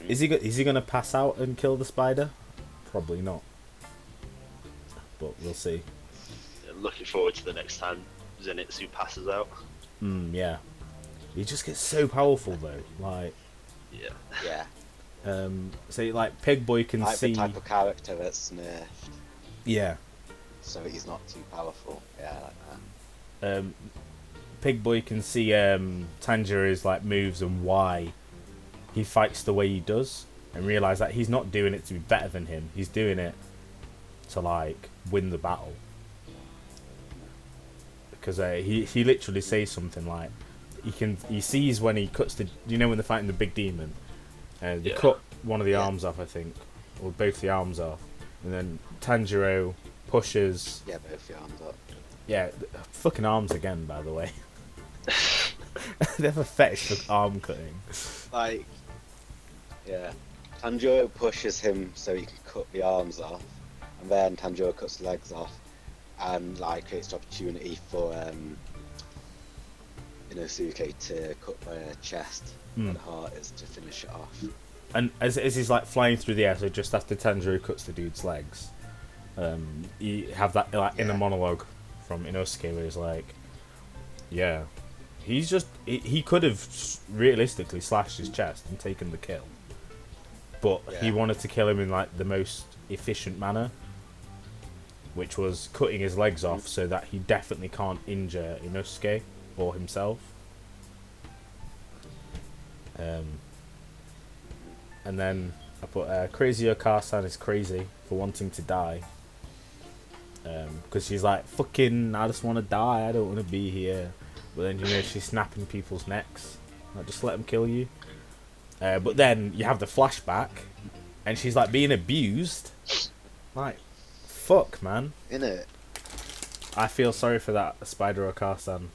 Is he gonna pass out and kill the spider? Probably not. But we'll see. Yeah, looking forward to the next time Zenitsu passes out. Yeah. He just gets so powerful though. Like, Yeah. so like Pig Boy can Like see. the type of character that's nerfed, Yeah. so he's not too powerful. Yeah, I like that. Pig Boy can see Tanjiro's like moves and why he fights the way he does, and realise that he's not doing it to be better than him. He's doing it to like win the battle. Because he literally says something like he sees when he cuts the, you know, when they're fighting the big demon, they cut one of the arms off, I think, or both the arms off, and then Tanjiro pushes. Yeah, both your arms up. Yeah, fucking arms again, by the way. They have a fetish for arm cutting. Like, yeah, Tanjiro pushes him so he can cut the arms off, and then Tanjiro cuts the legs off, and like creates the opportunity for Inosuke to cut the chest where the heart is to finish it off. And as he's like flying through the air, so just after Tanjiro cuts the dude's legs, you have that like inner monologue from Inosuke where he's like, yeah, he could have realistically slashed his chest and taken the kill, but he wanted to kill him in like the most efficient manner, which was cutting his legs off so that he definitely can't injure Inosuke or himself. And then I put Crazy Okar-san is crazy for wanting to die. Because she's like, fucking, I just want to die, I don't want to be here. But then, you know, she's snapping people's necks. Like, just let them kill you. But then you have the flashback, and she's like being abused. Like, fuck, man. Innit? I feel sorry for that Spider Okar-san.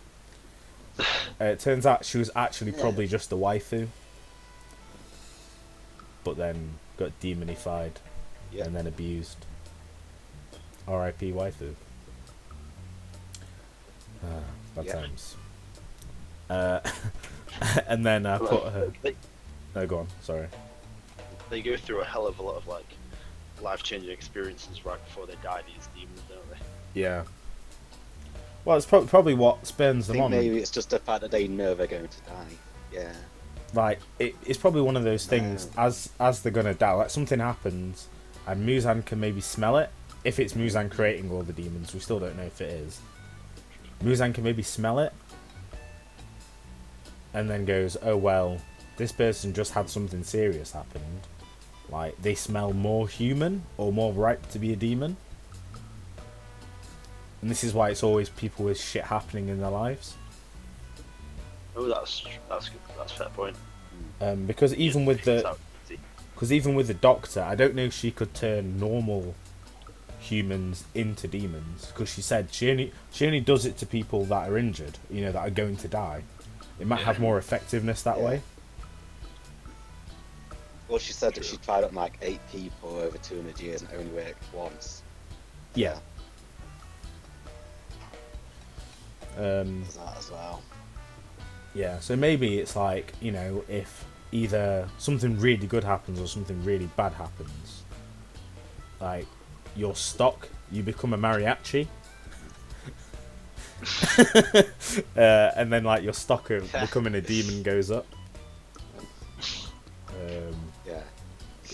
It turns out she was actually probably just a waifu. But then got demonified and then abused. R.I.P. waifu. Bad times. And then put her. No, go on. Sorry. They go through a hell of a lot of like life-changing experiences right before they die. These demons, don't they? Yeah. Well, it's probably what spurns I them think on. maybe it's just the fact that they know they're going to die. Yeah. Like it's probably one of those things. As they're gonna die, like something happens, and Muzan can maybe smell it. If it's Muzan creating all the demons, we still don't know if it is. Muzan can maybe smell it, and then goes, "Oh well, this person just had something serious happen. Like they smell more human or more ripe to be a demon." And this is why it's always people with shit happening in their lives. Oh, that's good. That's a fair point. Because even with the doctor, I don't know if she could turn normal humans into demons. Because she said she only does it to people that are injured, that are going to die. It might have more effectiveness that way. Well, she said that she tried on like 8 people over 200 years and only worked once. Yeah. There's that as well. Yeah, so maybe it's like, if either something really good happens or something really bad happens, like, your stock, you become a mariachi. And then, like, your stock of becoming a demon goes up.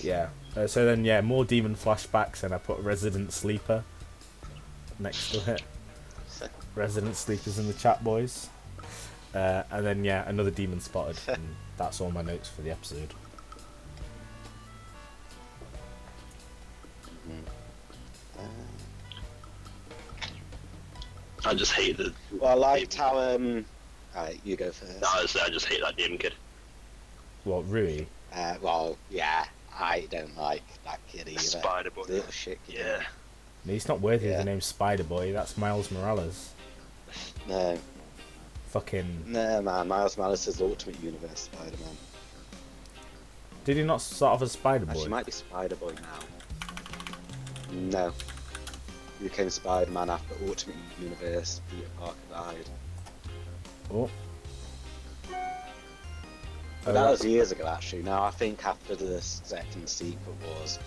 Yeah. So then, more demon flashbacks, and I put Resident Sleeper next to it. Resident Sleepers in the chat, boys. And then, another demon spotted. And that's all my notes for the episode. I just hate the. Well, I liked how. Alright, you go first. No, I just hate that demon kid. What, Rui? Well, yeah, I don't like that kid either. Spider Boy. The little shit kid. Yeah. He's not worthy of the name Spider Boy. That's Miles Morales. No. Fucking. No, man. Miles Morales is Ultimate Universe Spider-Man. Did he not start off as Spider Boy? Actually, he might be Spider-Boy now. No. He became Spider-Man after Ultimate Universe. Peter Parker died. Oh. But that was years ago, actually. Now, I think after the second sequel was,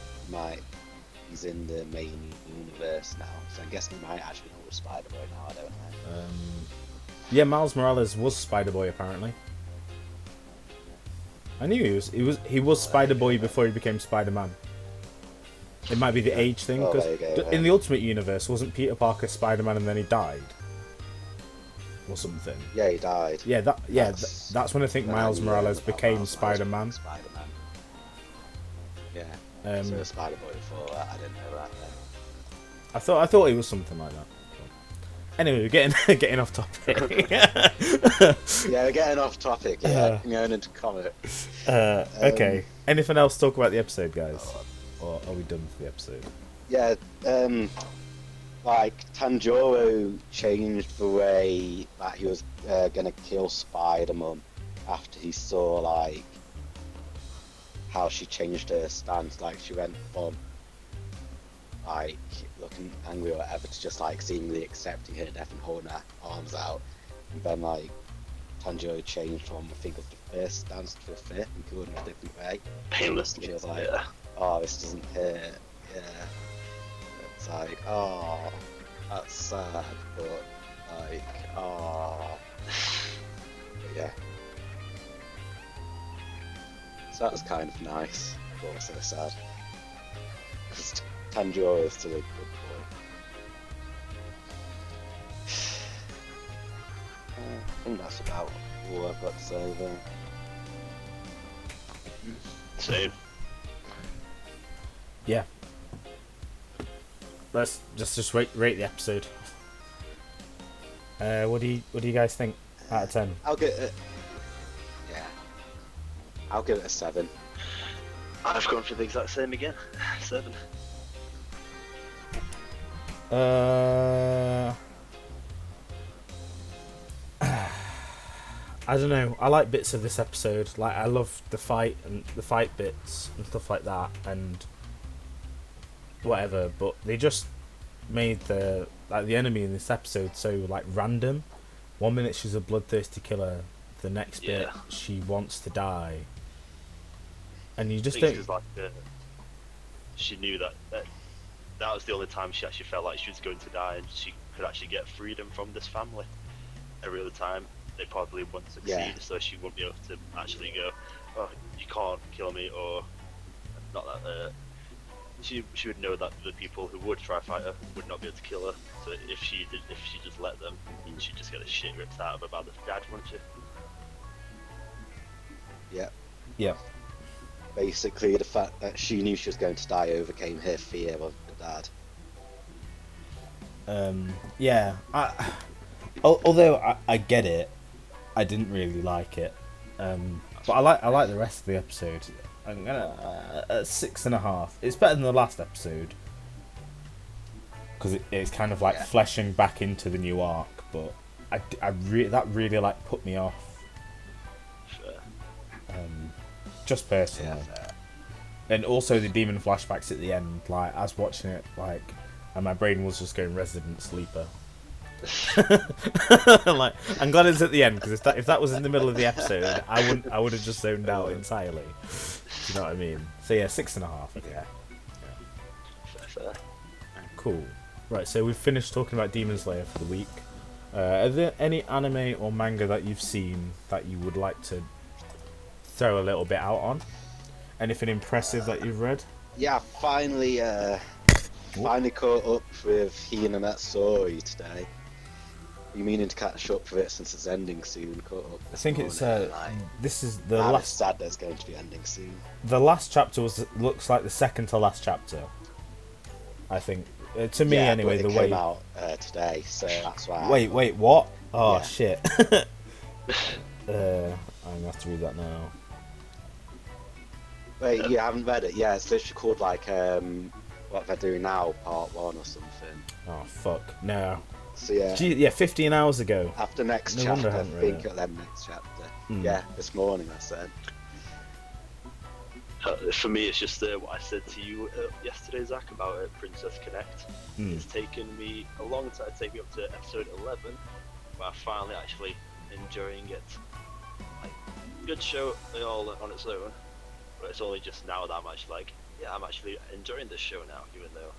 he's in the main universe now. So I guess he might actually be called Spider-Boy now. I don't know. Yeah, Miles Morales was Spider Boy apparently. I knew he was Spider Boy before he became Spider Man. It might be the age thing, because in the Ultimate Universe, wasn't Peter Parker Spider Man and then he died, or something? Yeah, he died. Yeah, that's when I think Miles Morales became Spider Man. Yeah. So Spider Boy before that, I didn't know that then. I thought he was something like that. Anyway, we're getting off topic. Yeah, we're getting off topic. Yeah, going into comics. Okay. Anything else to talk about the episode, guys? Or are we done for the episode? Yeah, like Tanjiro changed the way that he was gonna kill Spider-Man after he saw like how she changed her stance. Like she went from like looking angry or whatever to just like seemingly accepting her death and holding her arms out. And then like Tanjiro changed from I think of the first stance to the fifth and killed in a different way. Painlessly. She was like, oh, this doesn't hurt. Yeah. It's like, oh, that's sad, but like, oh. But yeah. So that was kind of nice, but also sad. Because Tanjiro is still a good boy. I think that's about all I've got to say there. Same. Yeah. Let's just rate the episode. What do you guys think out of 10? I'll give it. Yeah. I'll give it a 7. I've gone for the exact same again. 7. I don't know. I like bits of this episode. Like I love the fight and the fight bits and stuff like that and whatever. But they just made the enemy in this episode so like random. 1 minute she's a bloodthirsty killer. The next bit she wants to die. And you just don't. she knew that was the only time she actually felt like she was going to die, and she could actually get freedom from this family. Every other time, they probably wouldn't succeed, Yeah. so she wouldn't be able to actually go, oh, you can't kill me, or not that. She would know that the people who would try to fight her would not be able to kill her. So if she just let them, she'd just get the shit ripped out of her by the dad, wouldn't she? Yeah. Yeah. Basically, the fact that she knew she was going to die overcame her fear of the dad. Yeah. Although I get it, I didn't really like it. But I like the rest of the episode. I'm gonna 6.5. It's better than the last episode because it's kind of like fleshing back into the new arc. But that really like put me off. Fair. Just personally. Yeah. And also the demon flashbacks at the end. Like I was watching it, like, and my brain was just going Resident Sleeper. Like, I'm glad it's at the end because if that was in the middle of the episode, I would have just zoned out entirely. Do you know what I mean? So yeah, 6.5. Yeah. Fair. Cool. Right, so we've finished talking about Demon Slayer for the week. Are there any anime or manga that you've seen that you would like to throw a little bit out on? Anything impressive that you've read? Yeah, finally caught up with Hinata Story today. Been meaning to catch up with it since it's ending soon. Caught up. I think it's this is the I'm last. sad that it's going to be ending soon. The last chapter looks like the second to last chapter. I think to me anyway. But The it way came out today, so that's why. Wait, what? Oh Yeah. shit. I'm gonna have to read that now. Wait, you haven't read it? Yeah, it's literally called like what they're doing now, part 1 or something. Oh fuck, no. So yeah, Gee, yeah, 15 hours ago. after next No wonder I chapter, I haven't read think it. it'll end next chapter. Mm. Yeah, this morning I said. For me, it's just what I said to you yesterday, Zach, about Princess Connect. Mm. It's taken me a long time to take me up to episode 11, but I'm finally actually enjoying it. Like, good show all on its own, but it's only just now that I'm actually like, yeah, I'm actually enjoying this show now, even though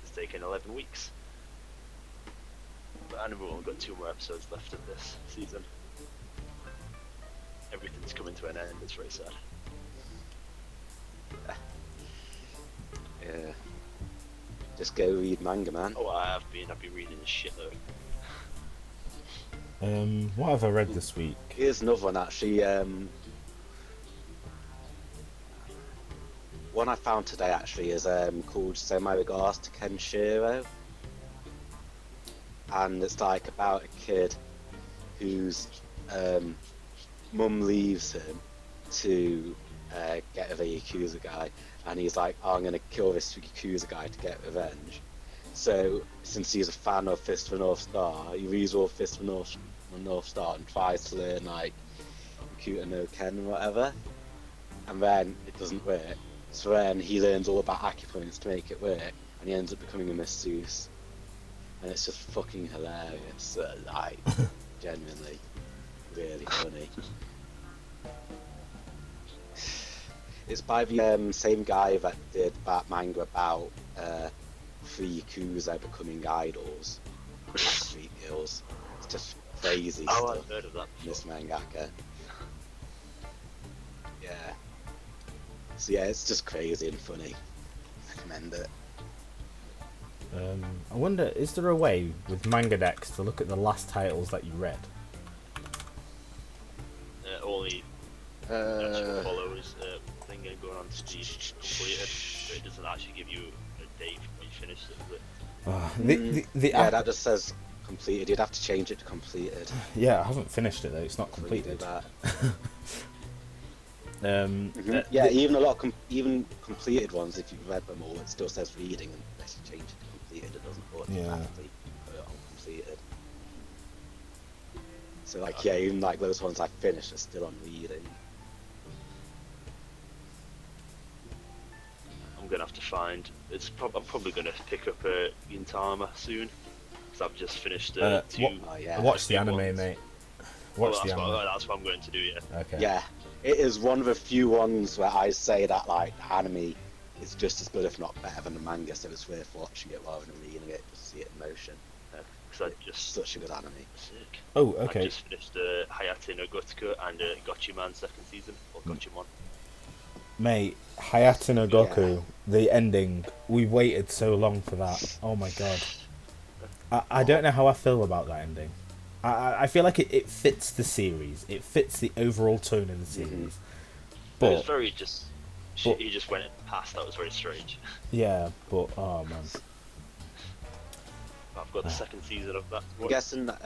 it's taken 11 weeks. But we've only got 2 more episodes left of this season. Everything's coming to an end. It's very sad. Yeah. Just go read manga, man. Oh, I've been reading the shit though. What have I read this week? Here's another one actually. One I found today actually is called "So My Regards to Kenshiro," and it's like about a kid whose mum leaves him to get with a Yakuza guy, and he's like, oh, I'm gonna kill this Yakuza guy to get revenge. So since he's a fan of Fist of the North Star, he reads all Fist of the North Star and tries to learn like Yakuza no Ken or whatever, and then it doesn't work. So then he learns all about acupoints to make it work, and he ends up becoming a masseuse, and it's just fucking hilarious. Like, genuinely, really funny. It's by the same guy that did that manga about 3 Yakuza becoming idols, like Street Girls. It's just crazy Oh, stuff. I've heard of that. This mangaka. Yeah. So yeah, it's just crazy and funny. Recommend it. I wonder, is there a way with Manga Dex to look at the last titles that you read? Only actual follows thing going on speed completed, but it doesn't actually give you a date when you finish it, does it? Yeah, that just says completed. You'd have to change it to completed. Yeah, I haven't finished it though. It's not Before you do completed. that. Yeah, even a lot of even completed ones, if you've read them all, it still says reading, and unless you change it to completed, it doesn't automatically put it on completed. So like, yeah, even like those ones I finished are still on reading. I'm gonna have to find. I'm probably gonna pick up Gintama soon, because I've just finished 2. Oh yeah. Watch the anime, ones. mate. Well, Watch the anime. that's what I'm going to do. Yeah. Okay. Yeah, it is one of the few ones where I say that like the anime it's just as good, if not better, than the manga. So it's worth watching it rather than reading it to see it in motion. Because I just Such a good anime. sick. Oh, I okay. just finished Hayate no Gotoku and Gotchiman second season, or Gotchimon. Mate, Hayate no Goku, Yeah. the ending, we waited so long for that. Oh my god. I don't know how I feel about that ending. I feel like it fits the series. It fits the overall tone of the series. It was But, very just. but- He just went past. That was very strange. yeah, but, oh man. I've got the second season of that. I'm guessing that,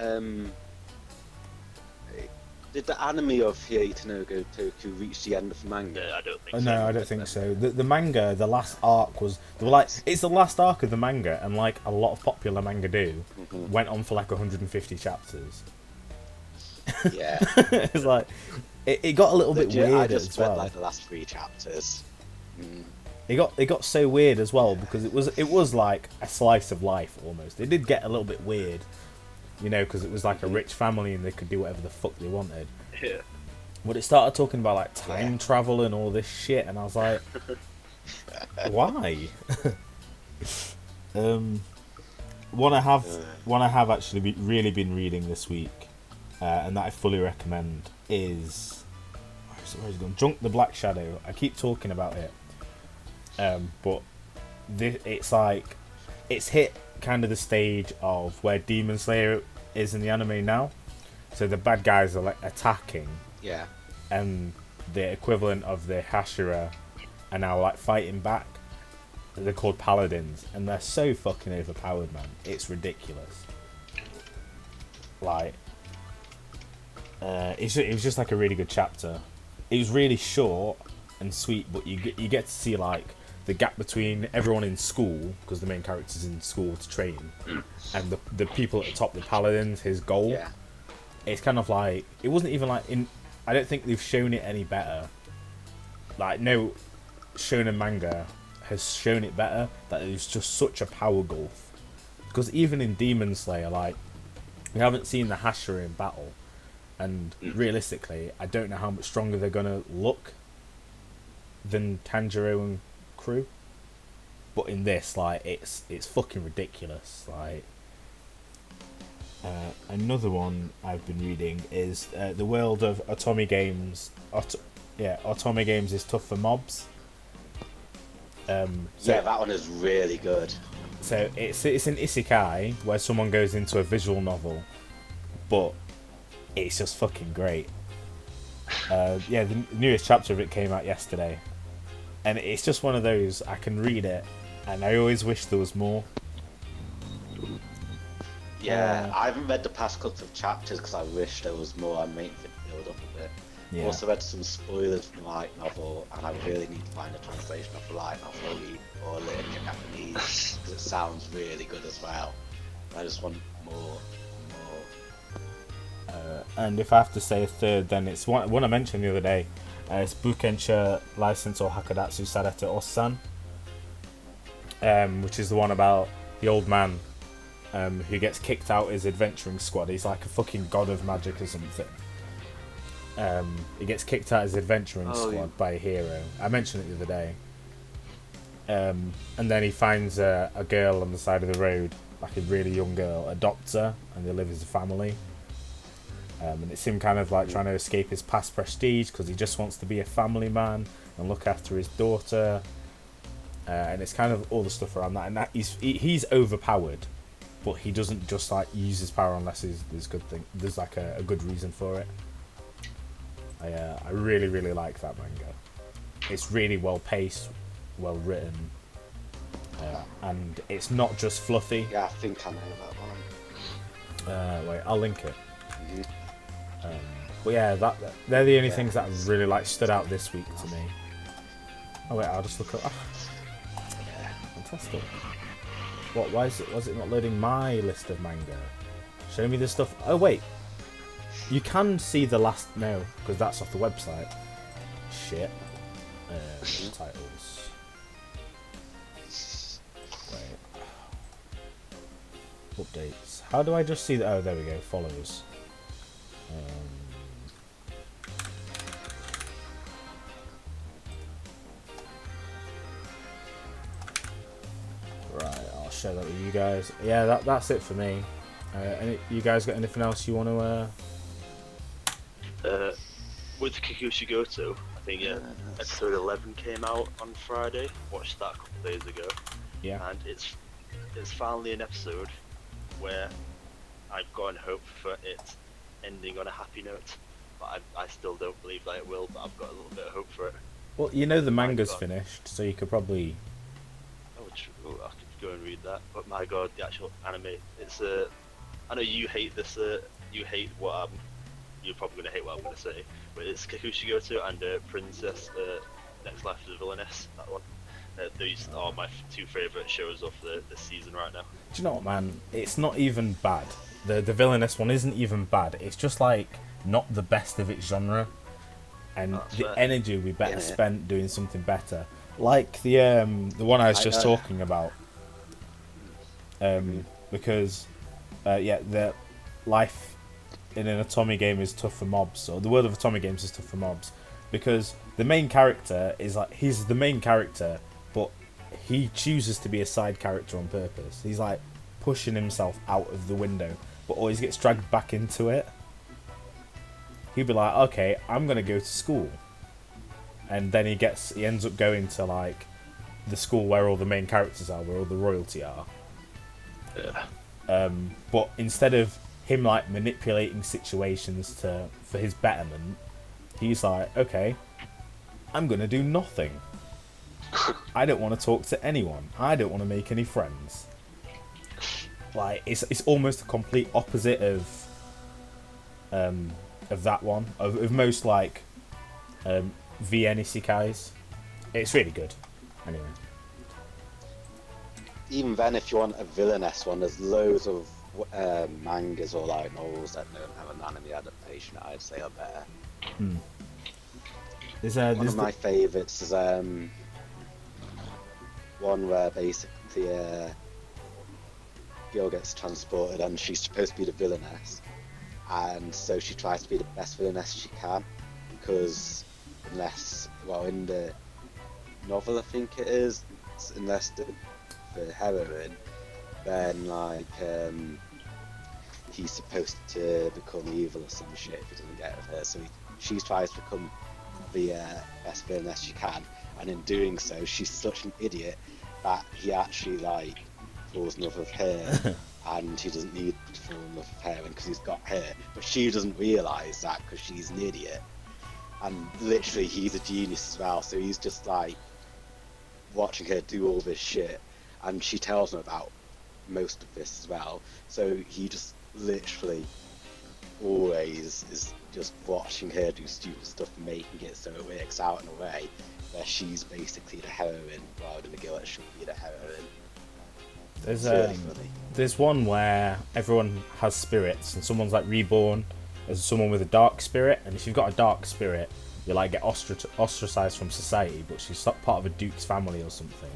did the anime of Hayate no Gotoku reach the end of the manga? I don't think so. No, I don't think so. The manga, the last arc was, they were like, it's the last arc of the manga, and like a lot of popular manga do, went on for like 150 chapters. Yeah. It's like, it got a little bit Legit, weird I just as read well. like the last 3 chapters. It got so weird as well because it was like a slice of life almost. It did get a little bit weird, you know, because it was like a rich family and they could do whatever the fuck they wanted. Yeah. But it started talking about like time travel and all this shit, and I was like, why? One I have actually really been reading this week, and that I fully recommend is where's it gone? Drunk the Black Shadow. I keep talking about it, but it's like it's hit kind of the stage of where Demon Slayer is in the anime now. So the bad guys are like attacking, Yeah. and the equivalent of the Hashira are now like fighting back. They're called paladins, and they're so fucking overpowered, man. It's ridiculous. Like, it was just like a really good chapter. It was really short and sweet, but you get to see like the gap between everyone in school, because the main character's in school to train, and the people at the top, the paladins, his goal. Yeah. It's kind of like, it wasn't even like in. I don't think they've shown it any better. Like, no shonen manga has shown it better. That it was just such a power gulf. Because even in Demon Slayer, like, we haven't seen the Hashira in battle, and realistically, I don't know how much stronger they're gonna look than Tanjiro and crew. But in this, like, it's fucking ridiculous. Like, another one I've been reading is The World of Otome Games. Otome Games is Tough for Mobs. So, Yeah, that one is really good. So it's an isekai where someone goes into a visual novel, but it's just fucking great. The newest chapter of it came out yesterday, and it's just one of those, I can read it, and I always wish there was more. Yeah, I haven't read the past couple of chapters because I wish there was more. I'm waiting for it to build up a bit. Yeah. Also read some spoilers from the light novel, and I really need to find a translation of the light novel or learn Japanese because it sounds really good as well. I just want more. And if I have to say a third, then it's one I mentioned the other day. It's Bukensha License or Hakudatsu Sarete Osan, which is the one about the old man who gets kicked out his adventuring squad. He's like a fucking god of magic or something. He gets kicked out his adventuring squad by a hero. I mentioned it the other day. And then he finds a girl on the side of the road, like a really young girl, adopts her, and they live as a family. And it's him kind of like trying to escape his past prestige because he just wants to be a family man and look after his daughter. And it's kind of all the stuff around that. And that he's overpowered, but he doesn't just like use his power unless there's like a good reason for it. I really, really like that manga. It's really well paced, well written, and it's not just fluffy. Yeah, I think I know that one. Wait, I'll link it. But yeah, they're the only things that have really like stood out this week to me. Oh wait, I'll just look up. Fantastic. What? Why is it not loading my list of manga? Show me the stuff. Oh wait, you can see the last because that's off the website. Shit. Titles. Wait. Updates. How do I just see that? Oh, there we go. Follows. share that with you guys. Yeah, that's it for me. You guys got anything else you want to? With Kikushigoto, I think episode 11 came out on Friday. Watched that a couple of days ago. Yeah. And it's finally an episode where I've got hope for it ending on a happy note. But I still don't believe that it will, but I've got a little bit of hope for it. Well, you know the manga's finished, so you could probably... Oh, true. I could go and read that. But my god, the actual anime, it's I know you hate this, you hate what you're probably going to hate what I'm going to say, but it's Kikushigoto and Princess Next Life of the Villainess, that one. These are my two favourite shows of the season right now. Do you know what, man? It's not even bad. The Villainess one isn't even bad. It's just like not the best of its genre, and That's the fair. energy would be better spent doing something better. Like the one I was just talking about. Because the life in an Otome game is tough for mobs, or the world of Otome games is tough for mobs, because the main character is like, he's the main character, but he chooses to be a side character on purpose. He's like pushing himself out of the window, but always gets dragged back into it. He'd be like, okay, I'm gonna go to school, and then he ends up going to like the school where all the main characters are, where all the royalty are. Yeah. But instead of him like manipulating situations for his betterment, he's like, okay, I'm gonna do nothing. I don't want to talk to anyone. I don't want to make any friends. Like it's almost a complete opposite of that one, of most like VN isekais. It's really good. Anyway. Even then, if you want a villainess one, there's loads of mangas or like novels that don't have an anime adaptation that I'd say are better. One of my favourites is one where basically a girl gets transported and she's supposed to be the villainess, and so she tries to be the best villainess she can, because in the novel I think it is, unless the heroine, then like he's supposed to become evil or some shit if he doesn't get with her, so she tries to become the best villainess she can, and in doing so she's such an idiot that he actually like falls in love with her and he doesn't need to fall in love with her because he's got her, but she doesn't realise that because she's an idiot, and literally he's a genius as well, so he's just like watching her do all this shit, and she tells him about most of this as well, so he just literally always is just watching her do stupid stuff and making it so it works out in a way where she's basically the heroine rather than the girl that should be the heroine. There's really funny. There's one where everyone has spirits and someone's like reborn as someone with a dark spirit, and if you've got a dark spirit you like get ostracized from society, but she's part of a duke's family or something,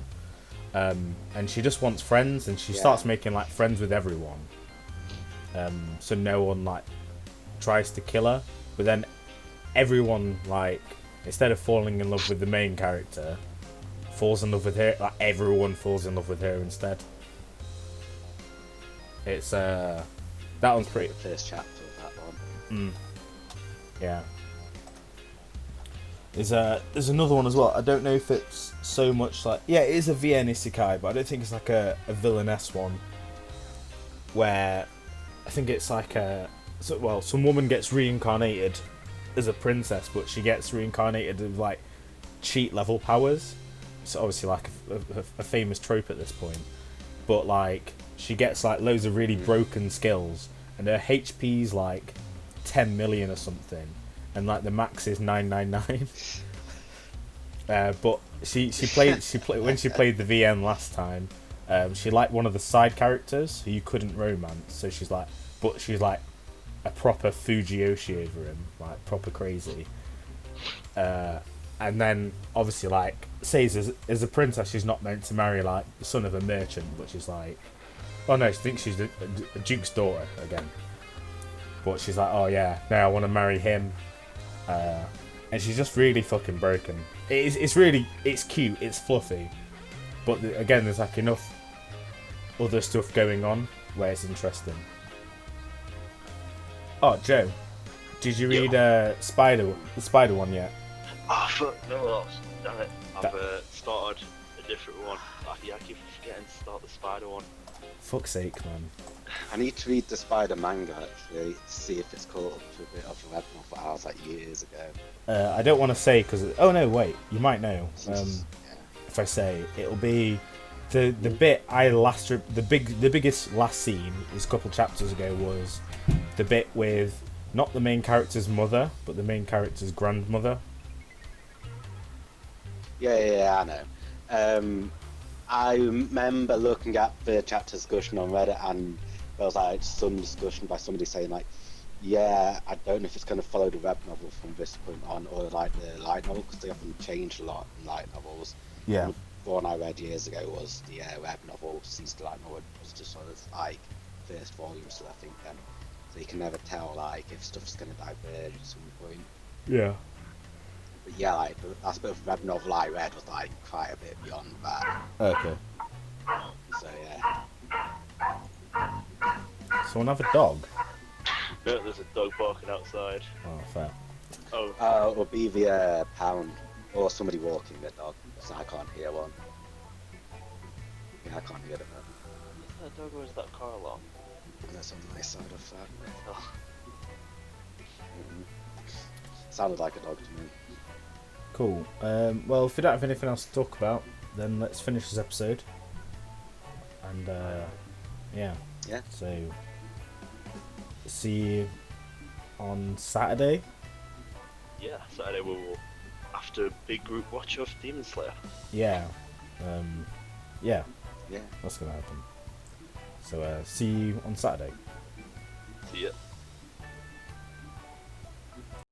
and she just wants friends, and she starts making like friends with everyone, so no one like tries to kill her, but then everyone, like, instead of falling in love with the main character, falls in love with her. Like everyone falls in love with her instead. It's that one's pretty. The first chapter of that one. Yeah. There's another one as well. I don't know if it's so much like, yeah, it is a VN isekai, but I don't think it's like a villainess one. Where I think it's like some woman gets reincarnated as a princess, but she gets reincarnated with like cheat level powers. It's obviously like a famous trope at this point, but like she gets like loads of really broken skills, and her HP's like 10 million or something, and like the max is 999. But she played when she played the VN last time. She liked one of the side characters who you couldn't romance, so she's like a proper Fujiyoshi over him, like proper crazy. And then obviously like says as a princess she's not meant to marry like the son of a merchant, but she's like, oh no, she thinks she's a duke's daughter again, but she's like, oh yeah, no, I want to marry him, and she's just really fucking broken. It's cute, it's fluffy, but again there's like enough other stuff going on where it's interesting. Oh, Joe, did you read the spider one yet? Oh fuck, no, damn it. That- I've started a different one. I keep forgetting to start the spider one. Fuck's sake, man. I need to read the Spider manga actually to see if it's caught up to a bit of a web novel I was like years ago. I don't want to say because... Oh, no, wait. You might know. Yeah. If I say, it'll be... The bit I last... The biggest last scene is a couple chapters ago was the bit with not the main character's mother, but the main character's grandmother. Yeah, I know. I remember looking at the chapter discussion on Reddit, and there was like some discussion by somebody saying like, yeah, I don't know if it's going to follow the web novel from this point on, or like the light novel, because they often change a lot in light novels. Yeah. The one I read years ago was the web novel, since the light novel was just sort of like first volume, so I think so you can never tell like if stuff's going to diverge at some point. Yeah. But yeah, like the last bit of web novel I read was like quite a bit beyond that. Okay. So yeah. Someone have a dog? No, there's a dog barking outside. Oh, fair. Oh, It'll be the pound or somebody walking the dog, so I can't hear one. Yeah, I can't hear them. is that dog or is that car alarm? That's on my side of that. Oh, Sounded like a dog to me. Cool. Well, if we don't have anything else to talk about, then let's finish this episode. And, yeah. Yeah. So, see you on Saturday. yeah, Saturday we will, after a big group watch of Demon Slayer. Yeah. Yeah, Yeah. that's going to happen. So, see you on Saturday. See ya.